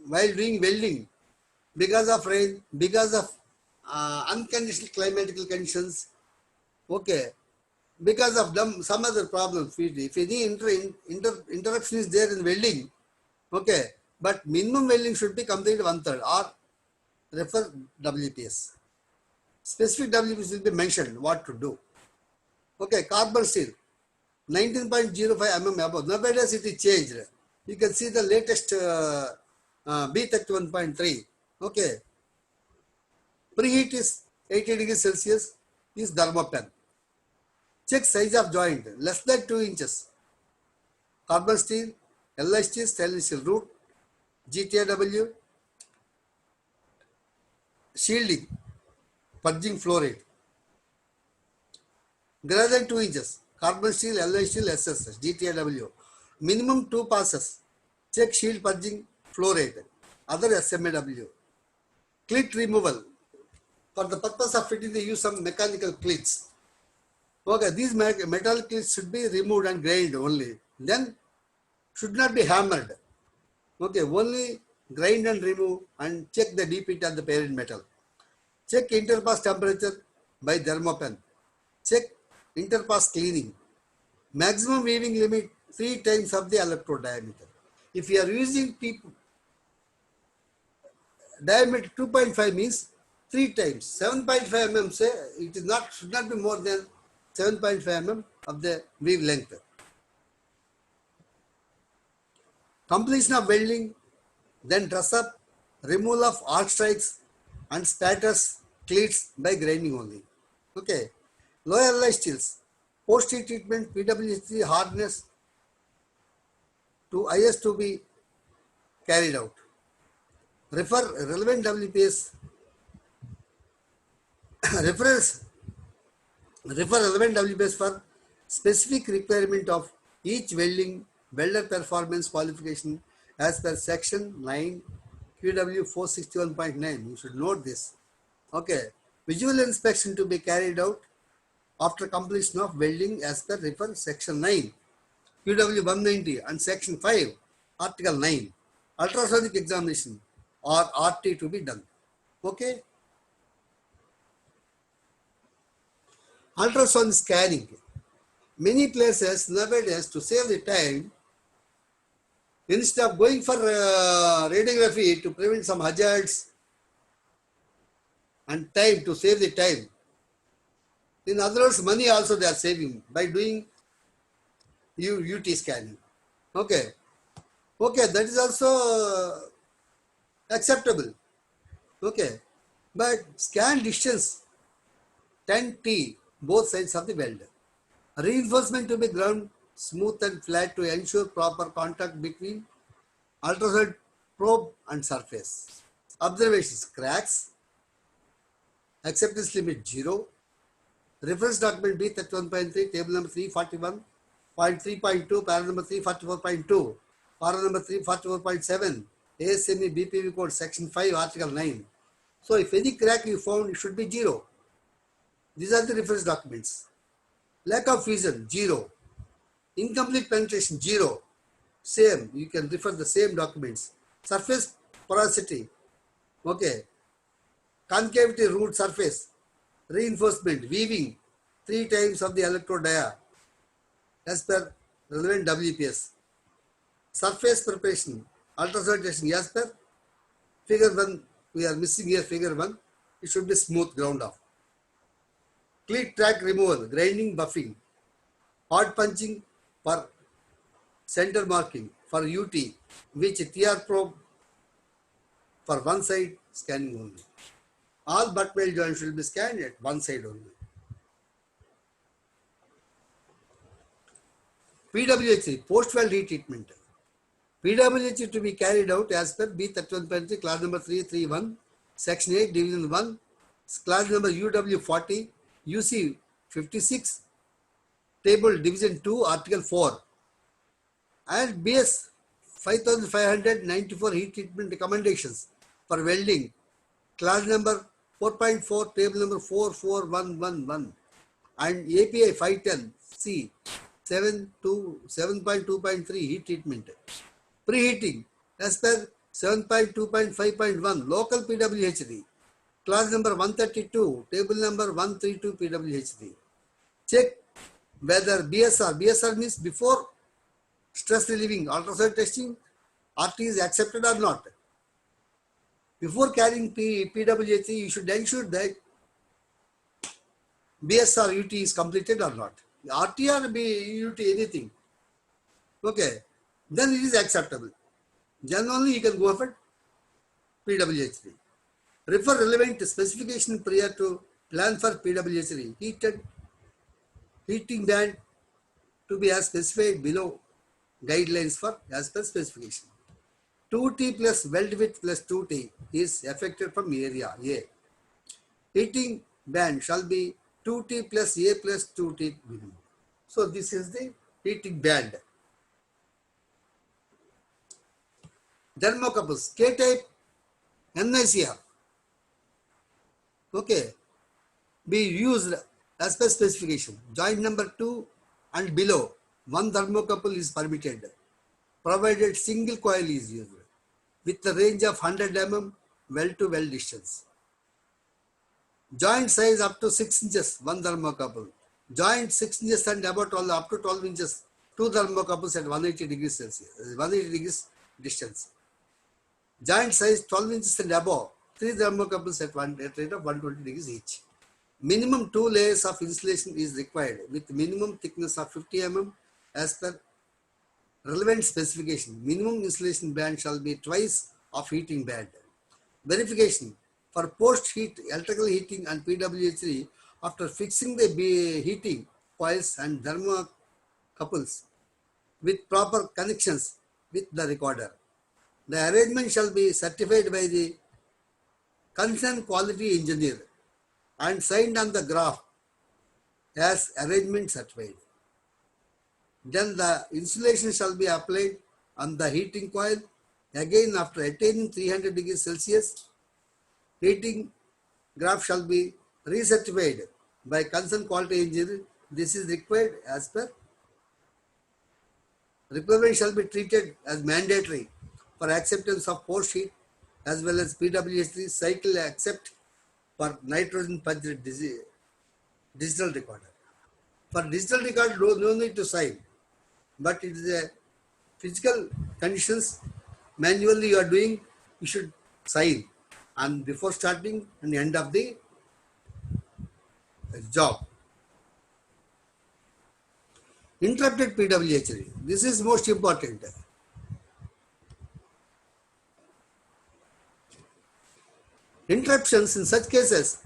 while doing welding because of rain, because of unconditional climatical conditions, okay, because of some other problems, if any interruption is there in welding, okay, but minimum welding should be completed 1/3 or refer WPS. Specific WPS will be mentioned what to do. Okay, carbon steel 19.05 mm above. Nowadays it is changed. You can see the latest B31.3. Okay. Preheat is 80 degrees Celsius is thermopen. Check size of joint less than 2 inches. Carbon steel, LI steel, stainless steel root, GTAW, shielding, purging flow rate. Greater than 2 inches. Carbon steel, LI steel, SSS, GTAW. Minimum 2 passes. Check shield purging flow rate. Other SMAW. Clit removal. For the purpose of fitting, they use some mechanical clits. Okay, these metal clits should be removed and grained only. Then should not be hammered. Okay, only grind and remove and check the deep heat of the parent metal. Check interpass temperature by thermopen. Check interpass cleaning. Maximum weaving limit 3 times of the electrode diameter. If you are using diameter 2.5 means 3 times. 7.5 mm say it is not should not be more than 7.5 mm of the weave length. Completion of welding, then dress up, removal of arc strikes and spatters cleats by grinding only. Okay. Lower alloy steels, post-heat treatment, PWC hardness to IS to be carried out. Refer relevant WPS. Refer relevant WPS for specific requirement of each welder performance qualification as per section 9 QW 461.9. You should note this. Okay. Visual inspection to be carried out after completion of welding as per refer section 9 QW 190 and section 5 article 9. Ultrasonic examination or RT to be done. Okay. Ultrasound scanning. Many places nowadays, to save the time, instead of going for radiography to prevent some hazards and time, to save the time, in other words, money also they are saving by doing UT scanning. Okay. Okay, that is also acceptable. Okay. But scan distance 10T, both sides of the weld. Reinforcement to be ground smooth and flat to ensure proper contact between ultrasound probe and surface. Observations: cracks, acceptance limit 0. Reference document B31.3, table number 341.3.2, para number 344.2, para number 344.7, ASME BPV code section 5, article 9. So if any crack you found, it should be 0. These are the reference documents. Lack of fusion, 0. Incomplete penetration, 0. Same, you can refer the same documents. Surface porosity, okay. Concavity root surface, reinforcement, weaving 3 times of the electrode dia as per relevant WPS. Surface preparation, ultrasonic testing as per figure 1, we are missing here figure 1, it should be smooth ground off. Cleat track removal, grinding, buffing, hard punching for center marking for UT, which TR probe for one side scanning only. All butt weld joints will be scanned at one side only. PWHC, post-weld retreatment. PWHC to be carried out as per B31.3, class number 331, section 8, division 1, class number UW40, UC 56, table division 2, article 4. And BS 5594 heat treatment recommendations for welding, class number 4.4, table number 44111, and API 510C 7.2.3 heat treatment. Preheating as per 7.2.5.1 local PWHD, class number 132, table number 132 PWHD. Check whether BSR means before stress relieving ultrasound testing, RT is accepted or not. Before carrying PWHD, you should ensure that BSR UT is completed or not. RT or UT, anything. Okay. Then it is acceptable. Then only you can go ahead PWH3. Refer relevant specification prior to plan for PWH3. Heating band to be as specified below guidelines for as per specification. 2T plus weld width plus 2T is affected from area A. Heating band shall be 2T plus A plus 2T minimum. So this is the heating band. Thermocouples, K-type, NICR. Okay, be used as per specification. Joint number 2 and below, one thermocouple is permitted, provided single coil is used with the range of 100 mm weld to weld distance. Joint size up to 6 inches, one thermocouple. Joint 6 inches and about 12, up to 12 inches, two thermocouples at 180 degrees Celsius, 180 degrees distance. Joint size 12 inches and above, three thermocouples at rate of 120 degrees each. Minimum 2 layers of insulation is required with minimum thickness of 50 mm as per relevant specification. Minimum insulation band shall be twice of heating band. Verification for post-heat electrical heating and PWH3 after fixing the heating coils and thermocouples with proper connections with the recorder. The arrangement shall be certified by the concerned quality engineer and signed on the graph as arrangement certified. Then the insulation shall be applied on the heating coil. Again, after attaining 300 degrees Celsius, heating graph shall be recertified by concerned quality engineer. This is required as per requirement shall be treated as mandatory for acceptance of post heat as well as PWH3 cycle except for nitrogen punched digital recorder. For digital recorder, no need to sign, but it is a physical conditions manually you are doing, you should sign and before starting and end of the job. Interrupted PWH3. This is most important. Interruptions in such cases,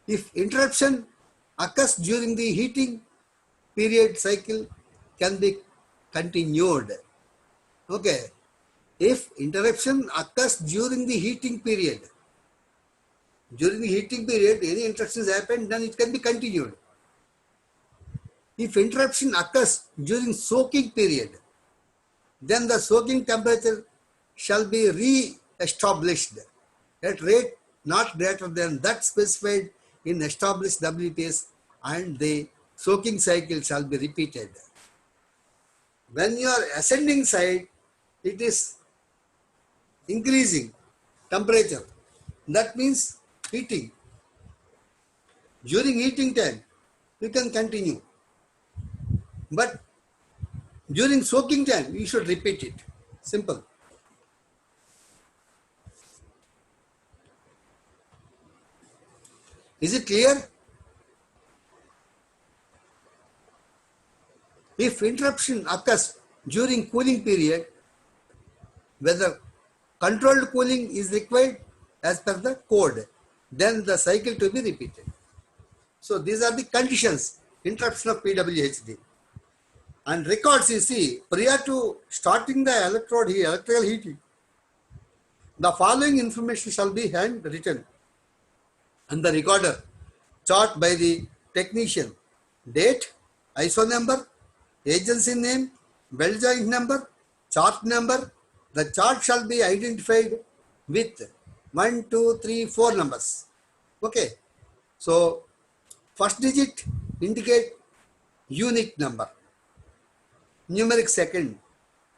if interruption occurs during the heating period cycle can be continued. Okay. If interruption occurs during the heating period, any interruptions happen, then it can be continued. If interruption occurs during soaking period, then the soaking temperature shall be re-established at rate not greater than that specified in established WPS and the soaking cycle shall be repeated. When you are ascending side, it is increasing temperature. That means heating. During heating time, you can continue. But during soaking time, you should repeat it. Simple. Is it clear? If interruption occurs during cooling period, whether controlled cooling is required as per the code, then the cycle to be repeated. So these are the conditions, interruption of PWH3. And records, you see, prior to starting the electrode here, electrical heating, the following information shall be handwritten and the recorder, chart by the technician, date, ISO number, agency name, weld joint number, chart number. The chart shall be identified with 1, 2, 3, 4 numbers. Okay. So first digit indicate unit number, numeric second,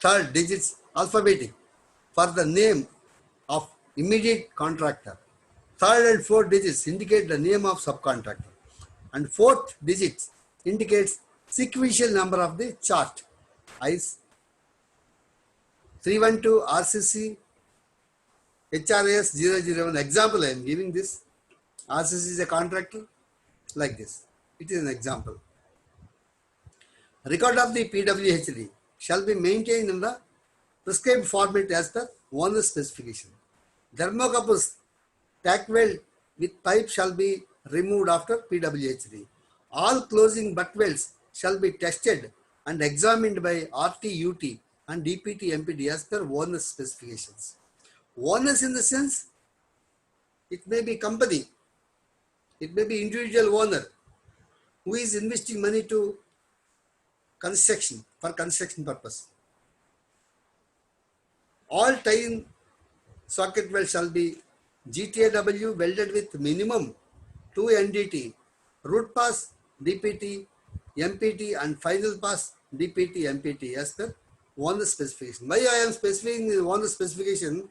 third digits alphabetic for the name of immediate contractor. Third and fourth digits indicate the name of subcontractor. And fourth digit indicates sequential number of the chart. IS 312 RCC HRAS 001. Example I am giving this. RCC is a contractor like this. It is an example. Record of the PWH3 shall be maintained in the prescribed format as per owner's specification. Thermocouples tack weld with pipe shall be removed after PWH3. All closing butt welds shall be tested and examined by RTUT and DPT MPT as per owners specifications. Owners in the sense, it may be company, it may be individual owner who is investing money to construction for construction purpose. All tie-in socket weld shall be GTAW welded with minimum 2 NDT, root pass DPT, MPT and final pass DPT, MPT as per owner specification. Why I am specifying the owner specification?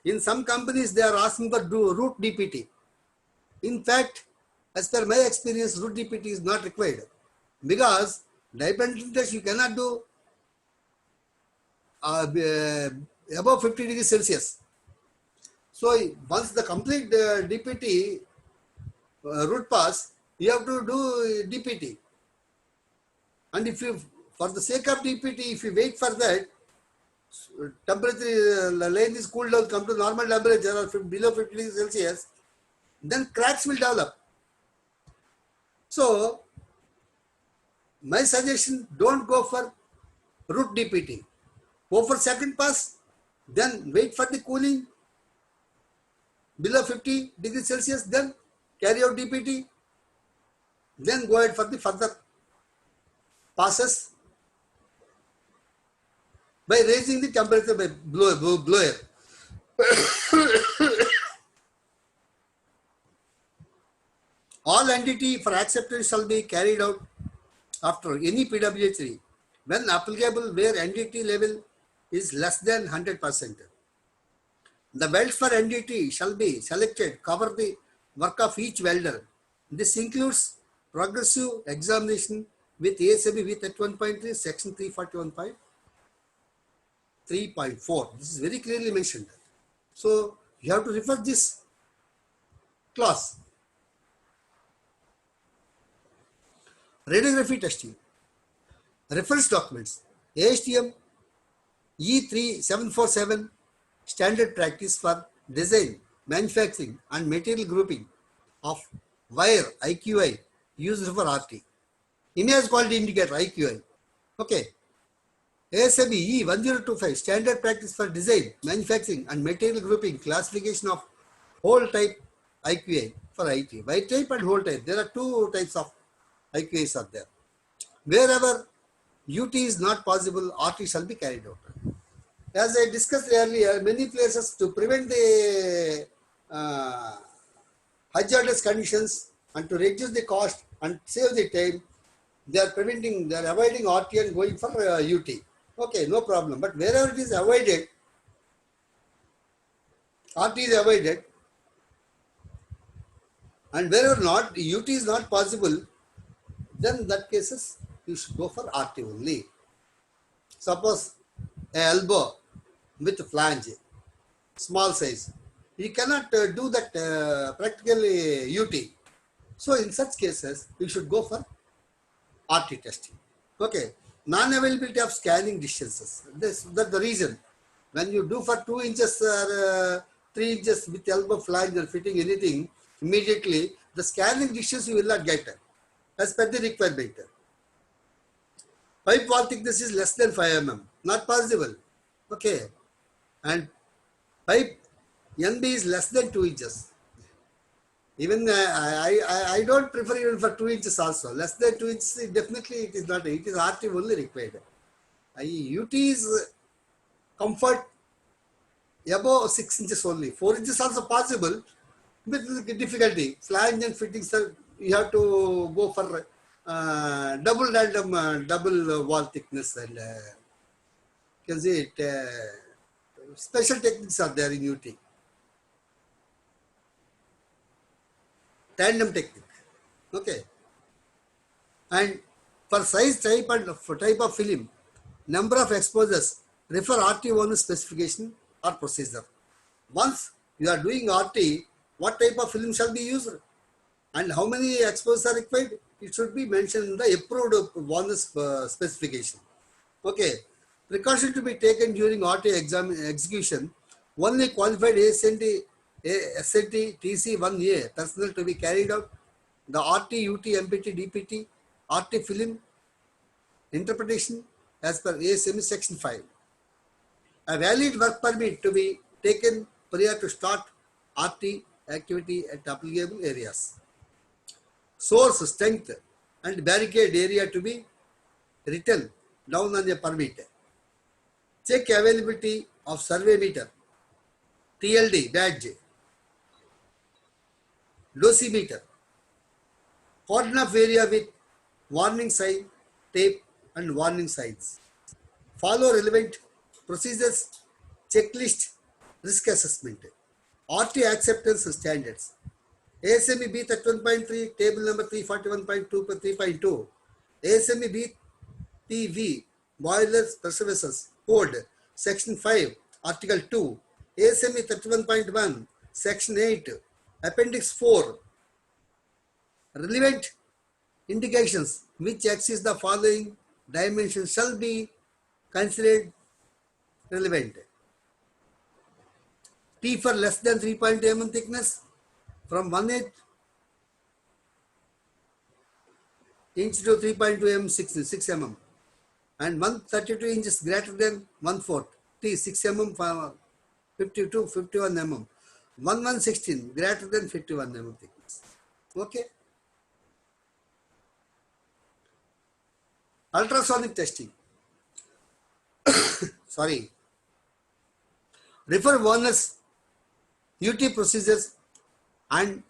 In some companies they are asking for root DPT. In fact, as per my experience, root DPT is not required because die bending test you cannot do above 50 degrees Celsius. So once the complete DPT root pass, you have to do DPT. And if you, for the sake of DPT, if you wait for that, temperature, lane is cooled down, come to normal temperature or below 50 degrees Celsius, then cracks will develop. So, my suggestion, don't go for root DPT. Go for second pass, then wait for the cooling below 50 degrees Celsius, then carry out DPT, then go ahead for the further passes by raising the temperature by blower. All NDT for acceptance shall be carried out after any PWH3 when applicable where NDT level is less than 100%. The welds for NDT shall be selected, cover the work of each welder. This includes progressive examination with ASAB with at 1.3 section 341.3.4. This is very clearly mentioned. So you have to refer this clause. Radiography testing. Reference documents. ASTM E3747 standard practice for design, manufacturing and material grouping of wire IQI used for RT. Image quality indicator IQI. Okay. ASAB E1025 standard practice for design, manufacturing and material grouping classification of hole type IQI for IT. Wire type and hole type. There are two types of IQIs are there. Wherever UT is not possible, RT shall be carried out. As I discussed earlier, many places to prevent the hazardous conditions and to reduce the cost and save the time, they are avoiding RT and going for UT. Okay, no problem. But wherever it is avoided, RT is avoided, and wherever not, UT is not possible, then in that cases, you should go for RT only. Suppose an elbow with flange, small size. You cannot do that practically UT. So in such cases, you should go for RT testing. Okay. Non-availability of scanning distances. That's the reason. When you do for 2 inches or 3 inches with elbow flange or fitting anything, immediately the scanning distance you will not get as per the requirement. Pipe wall thickness is less than 5 mm. Not possible. Okay. And pipe NB is less than 2 inches. Even I don't prefer even for 2 inches also. Less than 2 inches, definitely it is not. It is RT only required. UT is comfort above 6 inches only. 4 inches also possible, but difficulty. Flange and fittings, you have to go for double random, double wall thickness, and you can see it. Special techniques are there in UT. Tandem technique. Okay. And for size, type and for type of film, number of exposures, refer RT1 specification or procedure. Once you are doing RT, what type of film shall be used and how many exposures are required, it should be mentioned in the approved one specification. Okay. Precaution to be taken during RT execution. Only qualified ASNT SNT TC1A personnel to be carried out the RT, UT, MPT, DPT, RT film interpretation as per ASME Section 5. A valid work permit to be taken prior to start RT activity at applicable areas. Source, strength and barricade area to be written down on a permit. Check availability of survey meter, TLD badge, dosimeter, cordon of area with warning sign, tape and warning signs. Follow relevant procedures, checklist, risk assessment, RT acceptance standards. ASME B31.3, table number 341.2 per 3.2, ASME BTV, boilers pressure vessels, code, section 5, article 2, ASME 31.1, section 8, appendix 4, relevant indications which axis the following dimensions shall be considered relevant. T for less than 3.2 mm thickness from 1/8 inch to 3.2 mm 6 mm and 132 inches greater than 1/4 T 6 mm for 52 51 mm 1/116 greater than 51 mm thickness. Okay. Ultrasonic testing. Sorry. Refer Warner's UT procedures and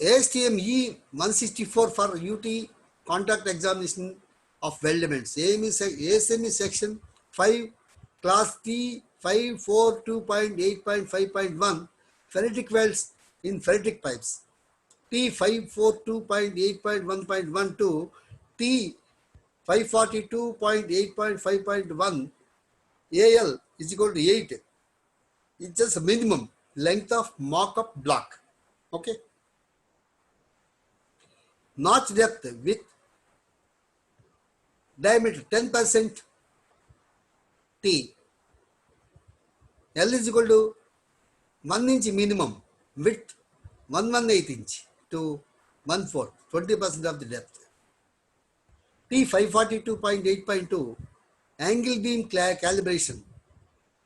ASTM E164 for UT contact examination of weldments. ASME section 5 class T 542.8.5.1 ferritic welds in ferritic pipes. T 542.8.1.12 T 542.8.5.1 AL is equal to 8. It's just a minimum length of mock-up block. Okay. Notch depth with diameter 10% T. L is equal to 1 inch minimum, width 1/8 inch to 1/4, 20% of the depth. T 542.8.2 angle beam calibration.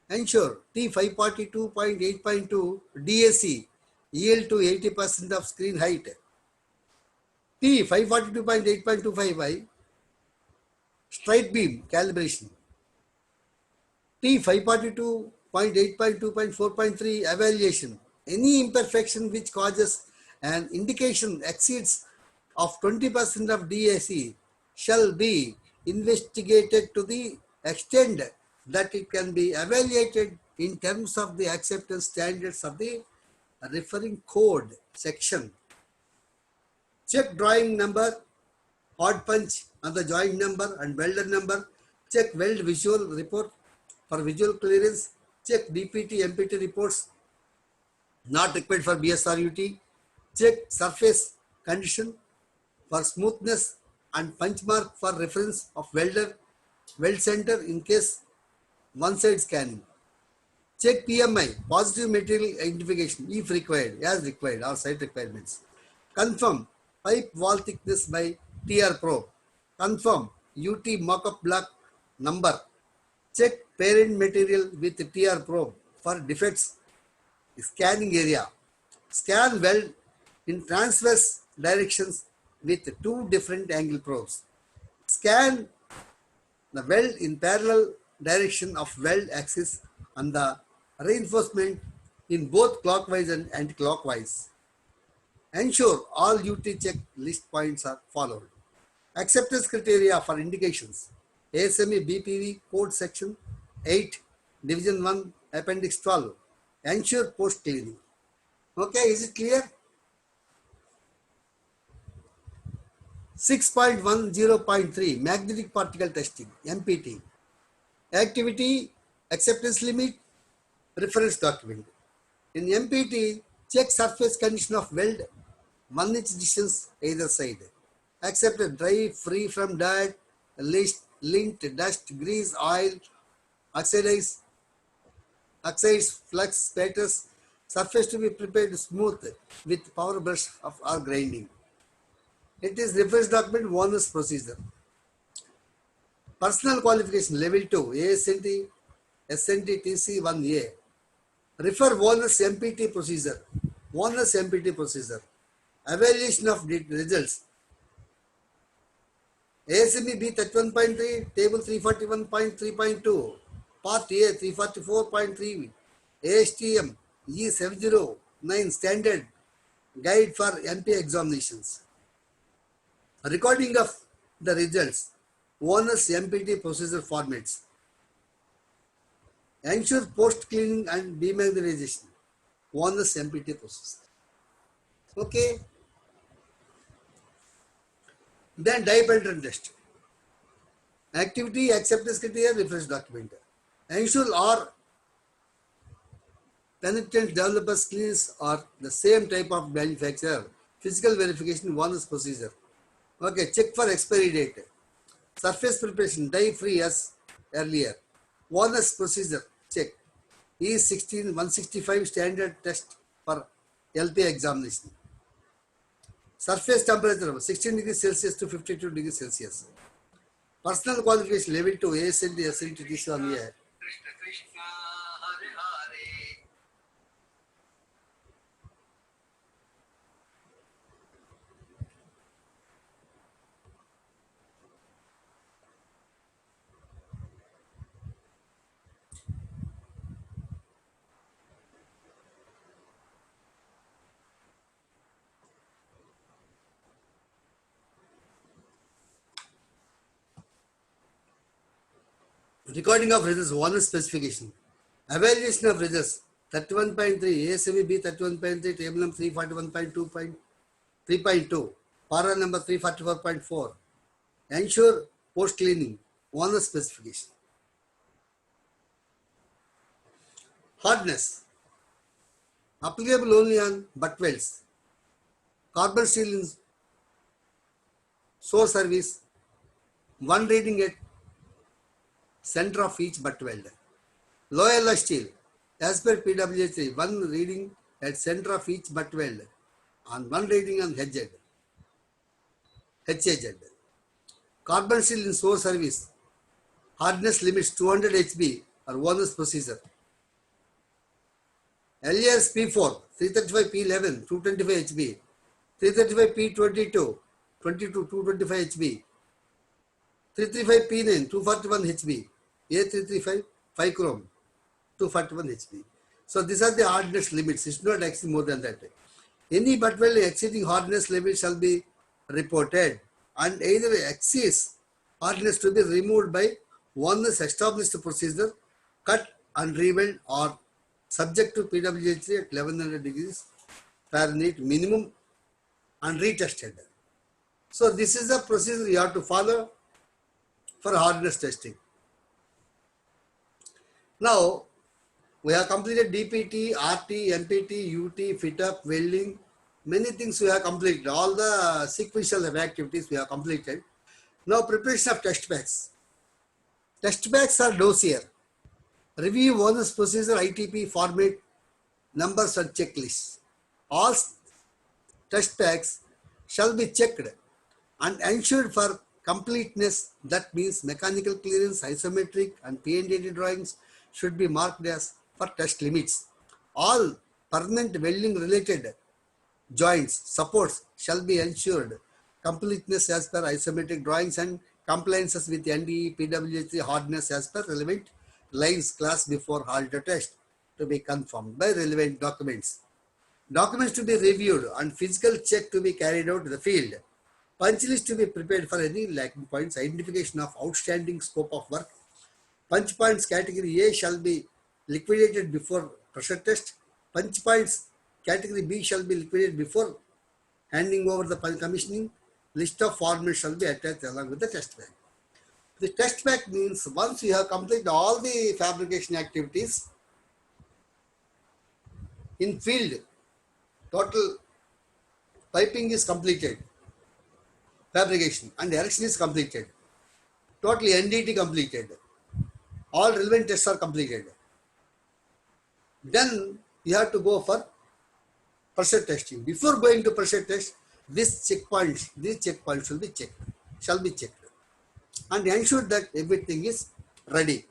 Ensure T 542.8.2 DAC yield to 80% of screen height. T 542.8.25 straight beam calibration. T 542.8.2.4.3 evaluation. Any imperfection which causes an indication exceeds of 20% of DAC shall be investigated to the extent that it can be evaluated in terms of the acceptance standards of the referring code section. Check drawing number, hot punch on the joint number and welder number. Check weld visual report for visual clearance. Check DPT, MPT reports not required for BSRUT. Check surface condition for smoothness and punch mark for reference of welder, weld center in case one side scanning. Check PMI, positive material identification if required, as required, or site requirements. Confirm pipe wall thickness by TR probe. Confirm UT mock-up block number. Check parent material with TR probe for defects. Scanning area. Scan weld in transverse directions with 2 different angle probes. Scan the weld in parallel direction of weld axis and the reinforcement in both clockwise and anti-clockwise. Ensure all UT check list points are followed. Acceptance criteria for indications. ASME BPV code section 8, division 1, appendix 12. Ensure post cleaning. Okay, is it clear? 6.10.3 magnetic particle testing, MPT. Activity, acceptance limit, reference document. In MPT, check surface condition of weld 1 inch distance either side. Accepted dry, free from dirt, lint, dust, grease, oil, oxidize, oxides, flux, spatters, surface to be prepared smooth with power brush or grinding. It is reference document bonus procedure. Personal qualification level 2 ASNT SNT TC 1A. Refer bonus MPT procedure. Bonus MPT procedure. Evaluation of results. ASME B 31.3, Table 341.3.2, Part A 344.3, ASTM E709 Standard Guide for MP examinations. Recording of the results. Bonus MPT procedure formats. Ensure post cleaning and demagnetization. Bonus MPT procedure. Okay. Then dye pattern test. Activity acceptance criteria reference document. Ensure all penetrant developers cleans are the same type of manufacturer. Physical verification bonus procedure. Okay, check for expiry date. Surface preparation dye free as earlier. Bonus procedure check. E16 165 standard test for LP examination. Surface temperature 16 degrees Celsius to 52 degrees Celsius. Personal qualification level 2 ASNT SNT TC 1A. Recording of results, bonus specification. Evaluation of results, 31.3, ASME B 31.3, table number 341.2.3.2, para number 344.4. Ensure post cleaning, bonus specification. Hardness, applicable only on butt welds. Carbon steel in source service, one reading at center of each butt weld. Low alloy steel, as per PWH3, one reading at center of each butt weld and one reading on HZ. Carbon steel in source service, hardness limits 200 HB or bonus procedure. LAS P4, 335 P11, 225 HB, 335 P22, 225 HB, 335 P9, 241 HB, A335, 5 chrome, 241 HB. So these are the hardness limits. It's not actually more than that. Any butt weld exceeding hardness level shall be reported and either exceeds hardness to be removed by bonus established procedure, cut and reweld or subject to PWH3 at 1100 degrees Fahrenheit minimum and retested. So this is the procedure you have to follow for hardness testing. Now we have completed DPT, RT, MPT, UT, fit up, welding, many things we have completed. All the sequential activities we have completed. Now preparation of test packs. Test packs are dossier. Review bonus procedure ITP format, numbers and checklists. All test packs shall be checked and ensured for completeness. That means mechanical clearance, isometric and P&AD drawings should be marked as for test limits. All permanent welding related joints, supports shall be ensured completeness as per isometric drawings and compliances with NDE, PWH3 hardness as per relevant lines class before halter test to be confirmed by relevant documents. Documents to be reviewed and physical check to be carried out in the field. Punch list to be prepared for any lacking points, identification of outstanding scope of work. Punch points category A shall be liquidated before pressure test. Punch points category B shall be liquidated before handing over the commissioning. List of formats shall be attached along with the test pack. The test pack means once you have completed all the fabrication activities in field, total piping is completed, fabrication and erection is completed, totally NDT completed, all relevant tests are completed. Then you have to go for pressure testing. Before going to pressure test, these checkpoints shall be checked, and ensure that everything is ready.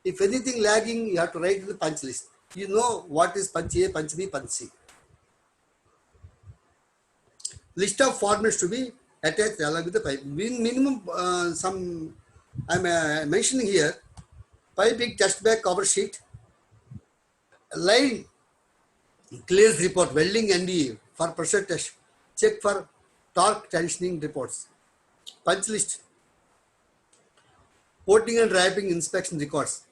If anything lagging, you have to write the punch list. You know what is punch A, punch B, punch C. List of formats to be attached along with the pipe. Minimum some I'm mentioning here. Piping test bag cover sheet, line clears report, welding NDE for pressure test, check for torque tensioning reports, punch list, porting and wrapping inspection records,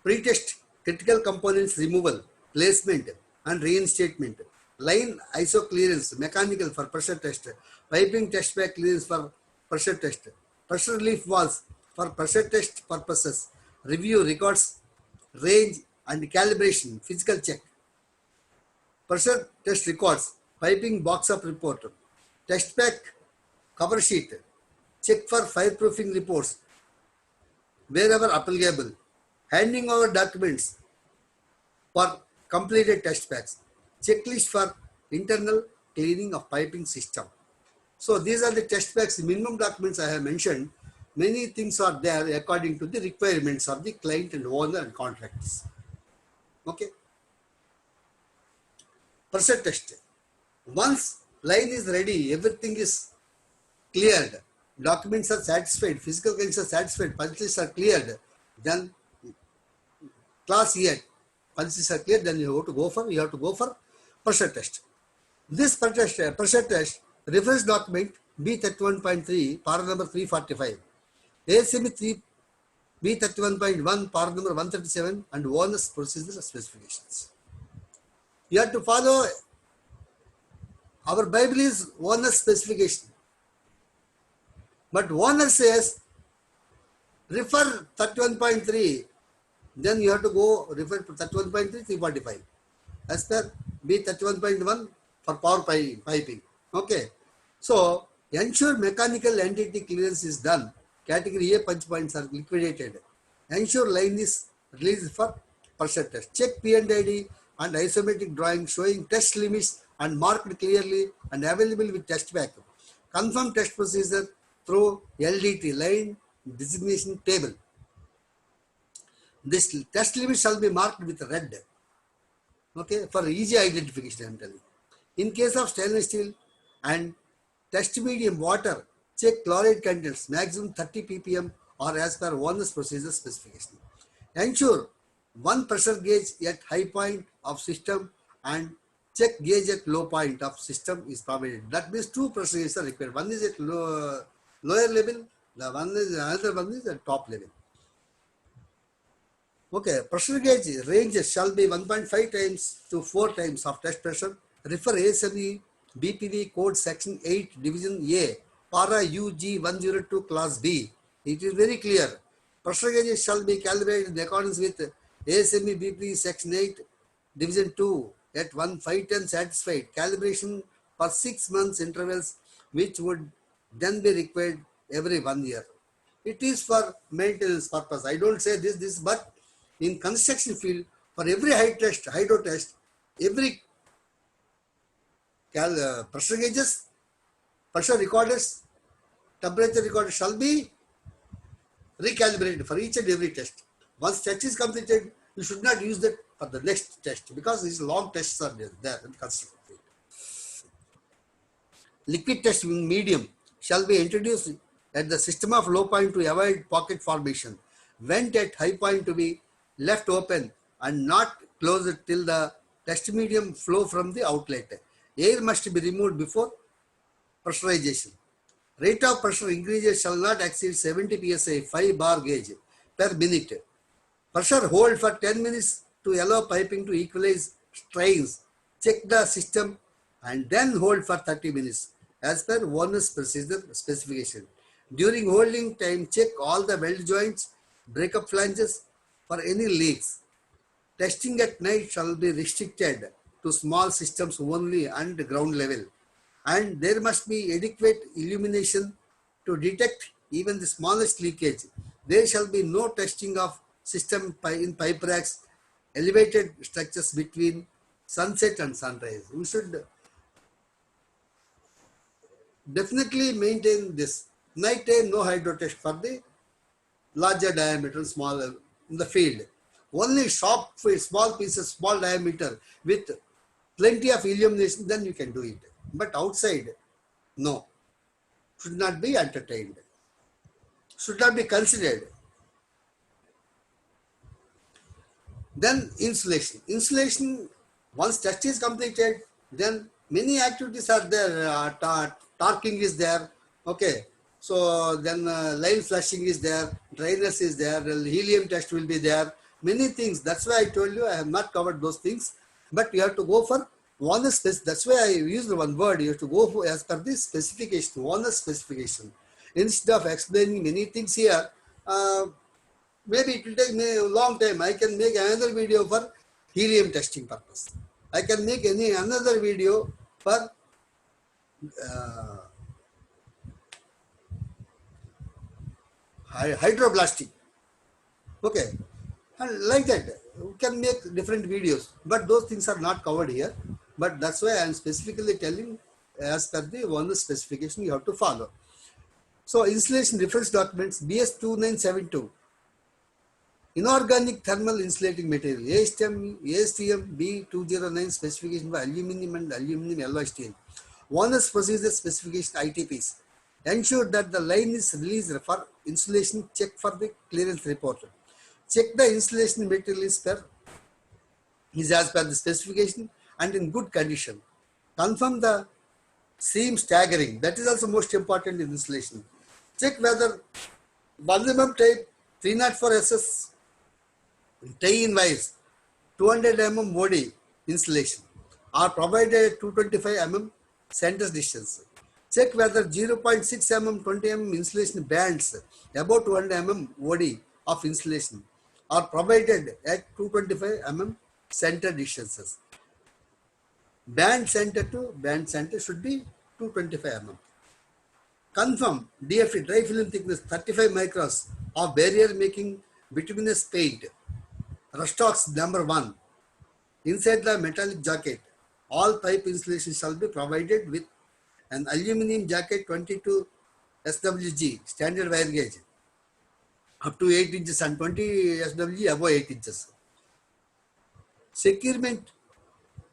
pre-test critical components removal, placement and reinstatement, line ISO clearance, mechanical for pressure test, piping test bag clearance for pressure test, pressure relief valves for pressure test purposes, review records, range and calibration, physical check, pressure test records, piping box up report, test pack cover sheet, check for fireproofing reports wherever applicable, handing over documents for completed test packs, checklist for internal cleaning of piping system. So these are the test packs, minimum documents I have mentioned. Many things are there according to the requirements of the client and owner and contractors. Okay. Pressure test. Once line is ready, everything is cleared, documents are satisfied, physical conditions are satisfied, punch lists are cleared, then class E, punch lists are cleared, then you have to go for pressure test. This pressure test reference document B31.3, para number 345, ASME 3 B31.1, para number 137, and owner's procedure specifications. You have to follow. Our Bible is owner's specification. But owner says, refer 31.3, then you have to go refer to 31.3, 345. As per B31.1 for power piping. Okay. So, ensure mechanical entity clearance is done. Category A punch points are liquidated. Ensure line is released for pressure test. Check P&ID and isometric drawing showing test limits and marked clearly and available with test back. Confirm test procedure through LDT, line designation table. This test limit shall be marked with red. Okay, for easy identification, I am telling. In case of stainless steel and test medium water, check chloride contents maximum 30 ppm or as per owner's procedure specification. Ensure one pressure gauge at high point of system and check gauge at low point of system is provided. That means two pressure gauges are required. One is at lower level, another one is at top level. Okay, pressure gauge ranges shall be 1.5 times to 4 times of test pressure. Refer ASME BPV code section 8 division A para UG 102 class B. It is very clear. Pressure gauges shall be calibrated in accordance with ASME BPV section 8 division 2 at 1.510 satisfied. Calibration for 6 months intervals which would then be required every 1 year. It is for maintenance purpose. I don't say this, but in construction field, for every hydro test, every pressure gauges, pressure recorders, temperature recorders shall be recalibrated for each and every test. Once test is completed, you should not use that for the next test because these long tests are there in construction field. Liquid test medium shall be introduced at the system of low point to avoid pocket formation. Vent at high point to be left open and not closed till the test medium flow from the outlet. Air must be removed before pressurization. Rate of pressure increases shall not exceed 70 psi 5 bar gauge per minute. Pressure hold for 10 minutes to allow piping to equalize strains. Check the system and then hold for 30 minutes as per owner's procedure specification. During holding time, check all the weld joints, breakup flanges for any leaks. Testing at night shall be restricted to small systems only and ground level. And there must be adequate illumination to detect even the smallest leakage. There shall be no testing of system in pipe racks elevated structures between sunset and sunrise. We should definitely maintain this. Night time, no hydro test for the larger diameter, smaller in the field. Only small pieces, small diameter with plenty of illumination, then you can do it. But outside, no, should not be entertained, should not be considered. Then insulation. Insulation, once test is completed, then many activities are there. Torquing is there. Okay. So then line flushing is there. Dryness is there. Helium test will be there. Many things. That's why I told you I have not covered those things. But you have to go for one space. That's why I used one word. You have to go for as per the specification, one specification. Instead of explaining many things here, maybe it will take me a long time. I can make another video for helium testing purpose. I can make another video for hydroblasting. Okay. And like that, we can make different videos. But those things are not covered here. But that's why I am specifically telling as per the one specification you have to follow. So insulation reference documents BS 2972. Inorganic thermal insulating material, ASTM B209 specification for aluminum and aluminum alloy steel. Owners procedure specification ITPs. Ensure that the line is released for insulation, check for the clearance report. Check the insulation material is as per the specification and in good condition. Confirm the seam staggering. That is also most important in insulation. Check whether 1 mm tape 304 SS tie-in wires 200 mm OD insulation are provided at 225 mm center distance. Check whether 0.6 mm 20 mm insulation bands above 200 mm OD of insulation are provided at 225 mm center distances. Band center to band center should be 225 mm. Confirm DFT dry film thickness 35 microns of barrier making bituminous paint. Rustox number 1. Inside the metallic jacket, all pipe insulation shall be provided with an aluminum jacket 22 SWG standard wire gauge up to 8 inches and 20 SWG above 8 inches. Securement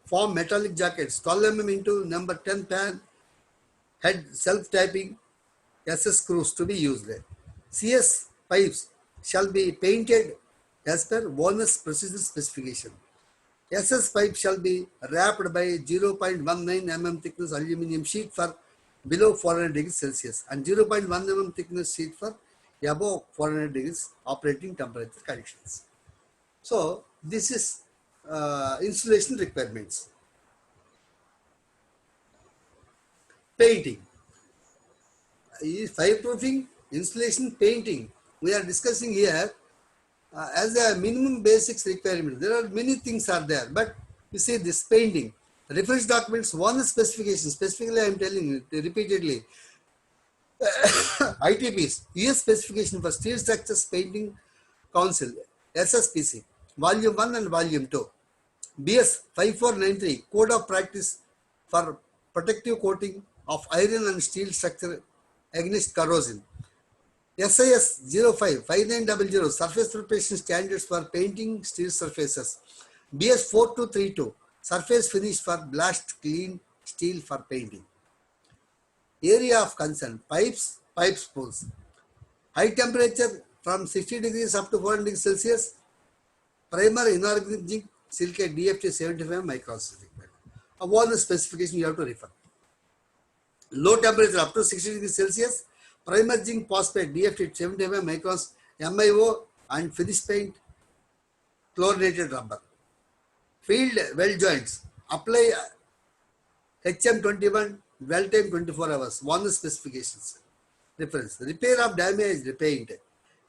form metallic jackets 12 mm into number 10 pan head self-tapping SS screws to be used. CS pipes shall be painted as per bonus procedure specification. SS pipe shall be wrapped by 0.19 mm thickness aluminum sheet for below 400 degrees Celsius and 0.1 mm thickness sheet for above 400 degrees operating temperature conditions. So this is insulation requirements. Painting. Fireproofing, insulation, painting. We are discussing here as a minimum basics requirement. There are many things are there, but you see this painting. Reference documents, one specification, specifically I am telling you repeatedly. ITPs, US specification for Steel Structures Painting Council, SSPC, Volume 1 and Volume 2. BS 5493, Code of Practice for Protective Coating of Iron and Steel Structure against Corrosion. SIS 05 5900, Surface Preparation Standards for Painting Steel Surfaces. BS 4232, Surface Finish for Blast Clean Steel for Painting. Area of concern, pipes, pipe spools. High temperature from 60 degrees up to 400 degrees Celsius. Primer inorganic zinc silicate DFT 75 microns. All the specification you have to refer. Low temperature up to 60 degrees Celsius. Primer zinc phosphate DFT 75 microns MIO and finish paint chlorinated rubber. Field weld joints. Apply HM21 dwell time 24 hours. One specifications. Reference. Repair of damaged paint.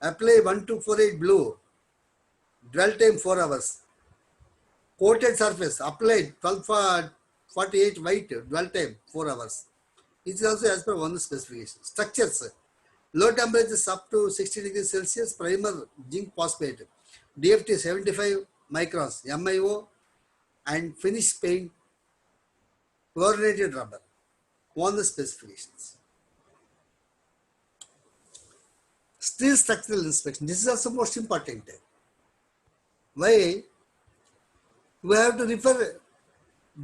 Apply 1248 blue. Dwell time 4 hours. Coated surface. Apply 1248 white. Dwell time 4 hours. It is also as per one specification. Structures. Low temperatures up to 60 degrees Celsius. Primer zinc phosphate. DFT 75 microns MIO, and finished paint chlorinated rubber. On the specifications. Steel structural inspection. This is also most important. Why? We have to refer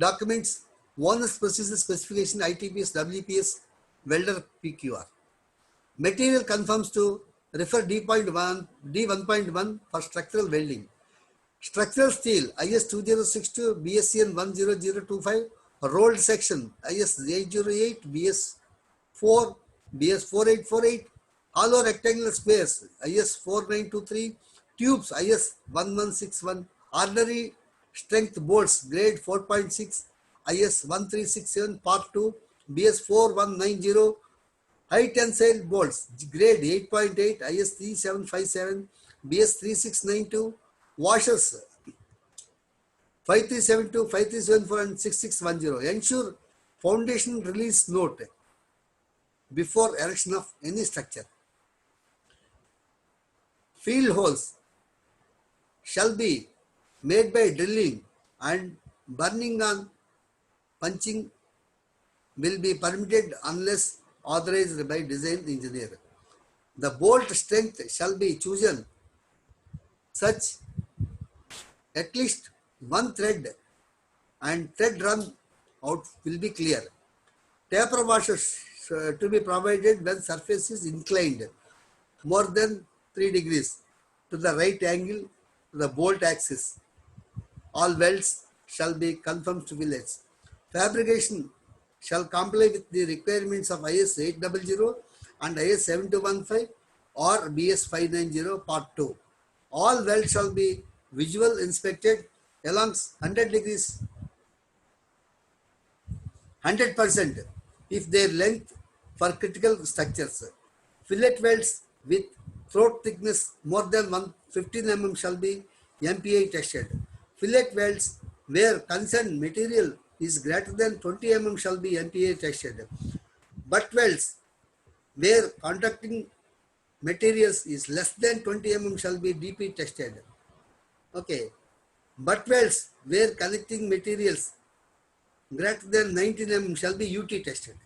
documents. One is procedure specification, ITPS, WPS, welder PQR. Material conforms to refer D.1, D1.1 for structural welding. Structural steel, IS 2062, BSCN 10025, rolled section, IS 808, BS 4, BS 4848, hollow rectangular squares, IS 4923, tubes, IS 1161, ordinary strength bolts, grade 4.6, IS 1367, part 2, BS 4190, high tensile bolts, grade 8.8, IS 3757, BS 3692, washers 5372, 5374 and 6610. Ensure foundation release note before erection of any structure. Field holes shall be made by drilling, and burning on punching will be permitted unless authorized by design engineer. The bolt strength shall be chosen such at least one thread and thread run out will be clear. Taper washers to be provided when surface is inclined more than 3 degrees to the right angle to the bolt axis. All welds shall be conformed to fillets. Fabrication shall comply with the requirements of IS 800 and IS 7215 or BS 590 Part 2. All welds shall be visual inspected along 100 degrees 100% if their length for critical structures. Fillet welds with throat thickness more than 115 mm shall be MPI tested. Fillet welds where concerned material is greater than 20 mm shall be MPI tested. Butt welds where contacting materials is less than 20 mm shall be DP tested. Okay. Butt welds where connecting materials greater than 19 mm shall be UT tested.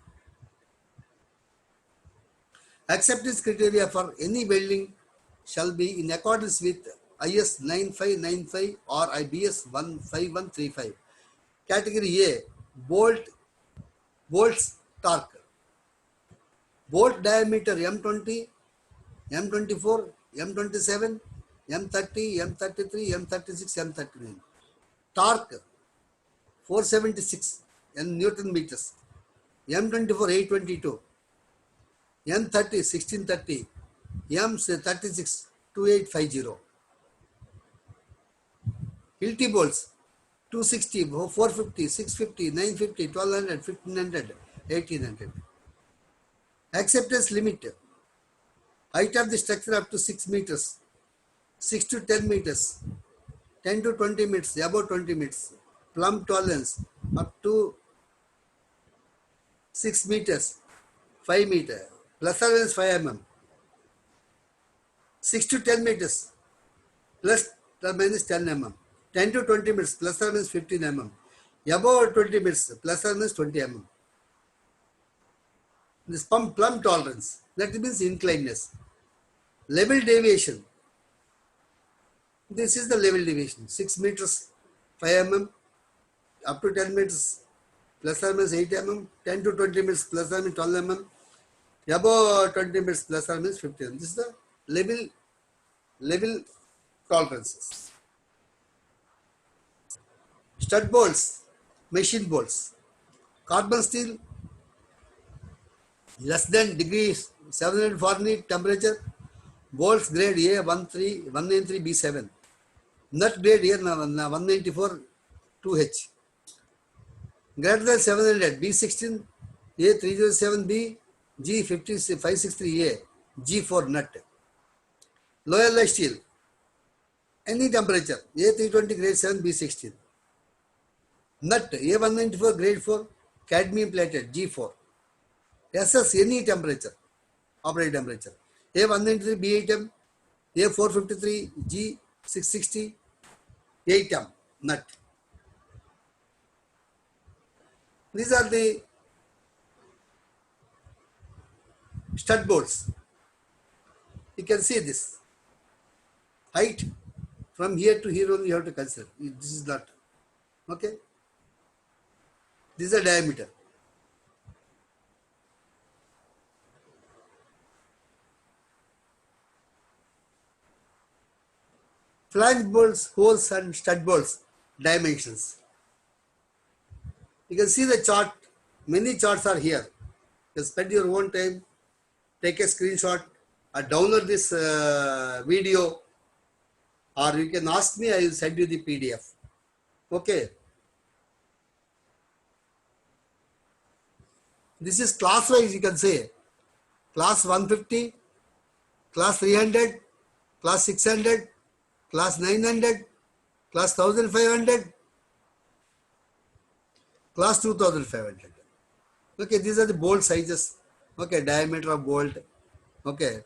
Acceptance criteria for any welding shall be in accordance with IS 9595 or IBS 15135. Category A, bolts torque. Bolt diameter M20, M24, M27, M30, M33, M36, M39. Torque 476 Newton meters. M24 822. M30 1630. M36 2850. Hilti bolts 260, 450, 650, 950, 1200, 1500, 1800. Acceptance limit. Height of the structure up to 6 meters, 6 to 10 meters, 10 to 20 meters, above 20 meters. Plumb tolerance up to 6 meters, 5 meters, plus or minus 5 mm. 6 to 10 meters, plus or minus 10 mm. 10 to 20 meters, plus or minus 15 mm. Above 20 meters, plus or minus 20 mm. This plumb tolerance, that means inclinedness. Level deviation. This is the level deviation. 6 meters, 5 mm, up to 10 meters, plus or minus 8 mm, 10 to 20 meters, plus or minus 12 mm, above 20 meters, plus or minus 50 mm. This is the level tolerances. Stud bolts, machine bolts, carbon steel, less than degrees 700 Fahrenheit temperature, bolts grade A 193 B7, nut grade A 194 2H, greater than 700 B16 A307B G563A G4 nut. Lower alloy steel, any temperature A320 grade 7 B16, nut A194 grade 4 cadmium plated G4, SS any temperature, operating temperature, A193 B8M, A453 G660, 8M nut. These are the stud bolts. You can see this height from here to here only you have to consider. This is not okay. This is the diameter. Flange bolts, holes and stud bolts dimensions. You can see the chart. Many charts are here. You spend your own time, take a screenshot, or download this video, or you can ask me. I will send you the PDF. Okay. This is class wise. You can say class 150, class 300, class 600, class 900, class 1500, class 2500. Okay, these are the bolt sizes. Okay, diameter of bolt. Okay,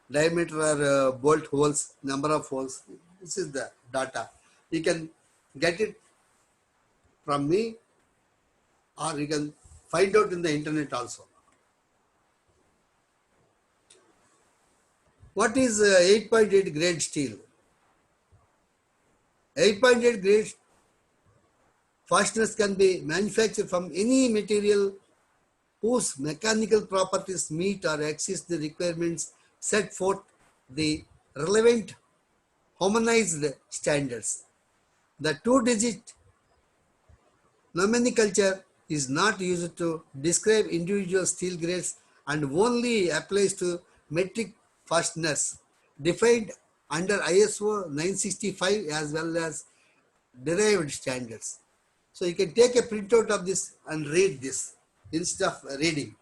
diameter or bolt holes, number of holes. This is the data. You can get it from me, or you can find out in the internet also. What is 8.8 grade steel? 8.8 grade fasteners can be manufactured from any material whose mechanical properties meet or exceed the requirements set forth the relevant harmonized standards. The two-digit nomenclature is not used to describe individual steel grades and only applies to metric fasteners defined under ISO 965 as well as derived standards. So you can take a printout of this and read this instead of reading.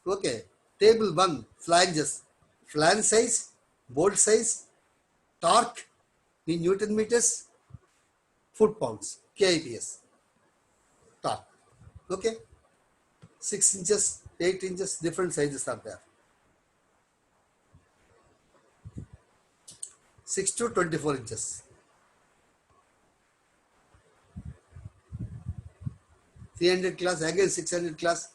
Okay, table 1, flanges. Flange size, bolt size, torque in Newton meters, foot pounds, KIPS, torque. Okay, 6 inches, 8 inches, different sizes are there. 6 to 24 inches. 300 class, again 600 class.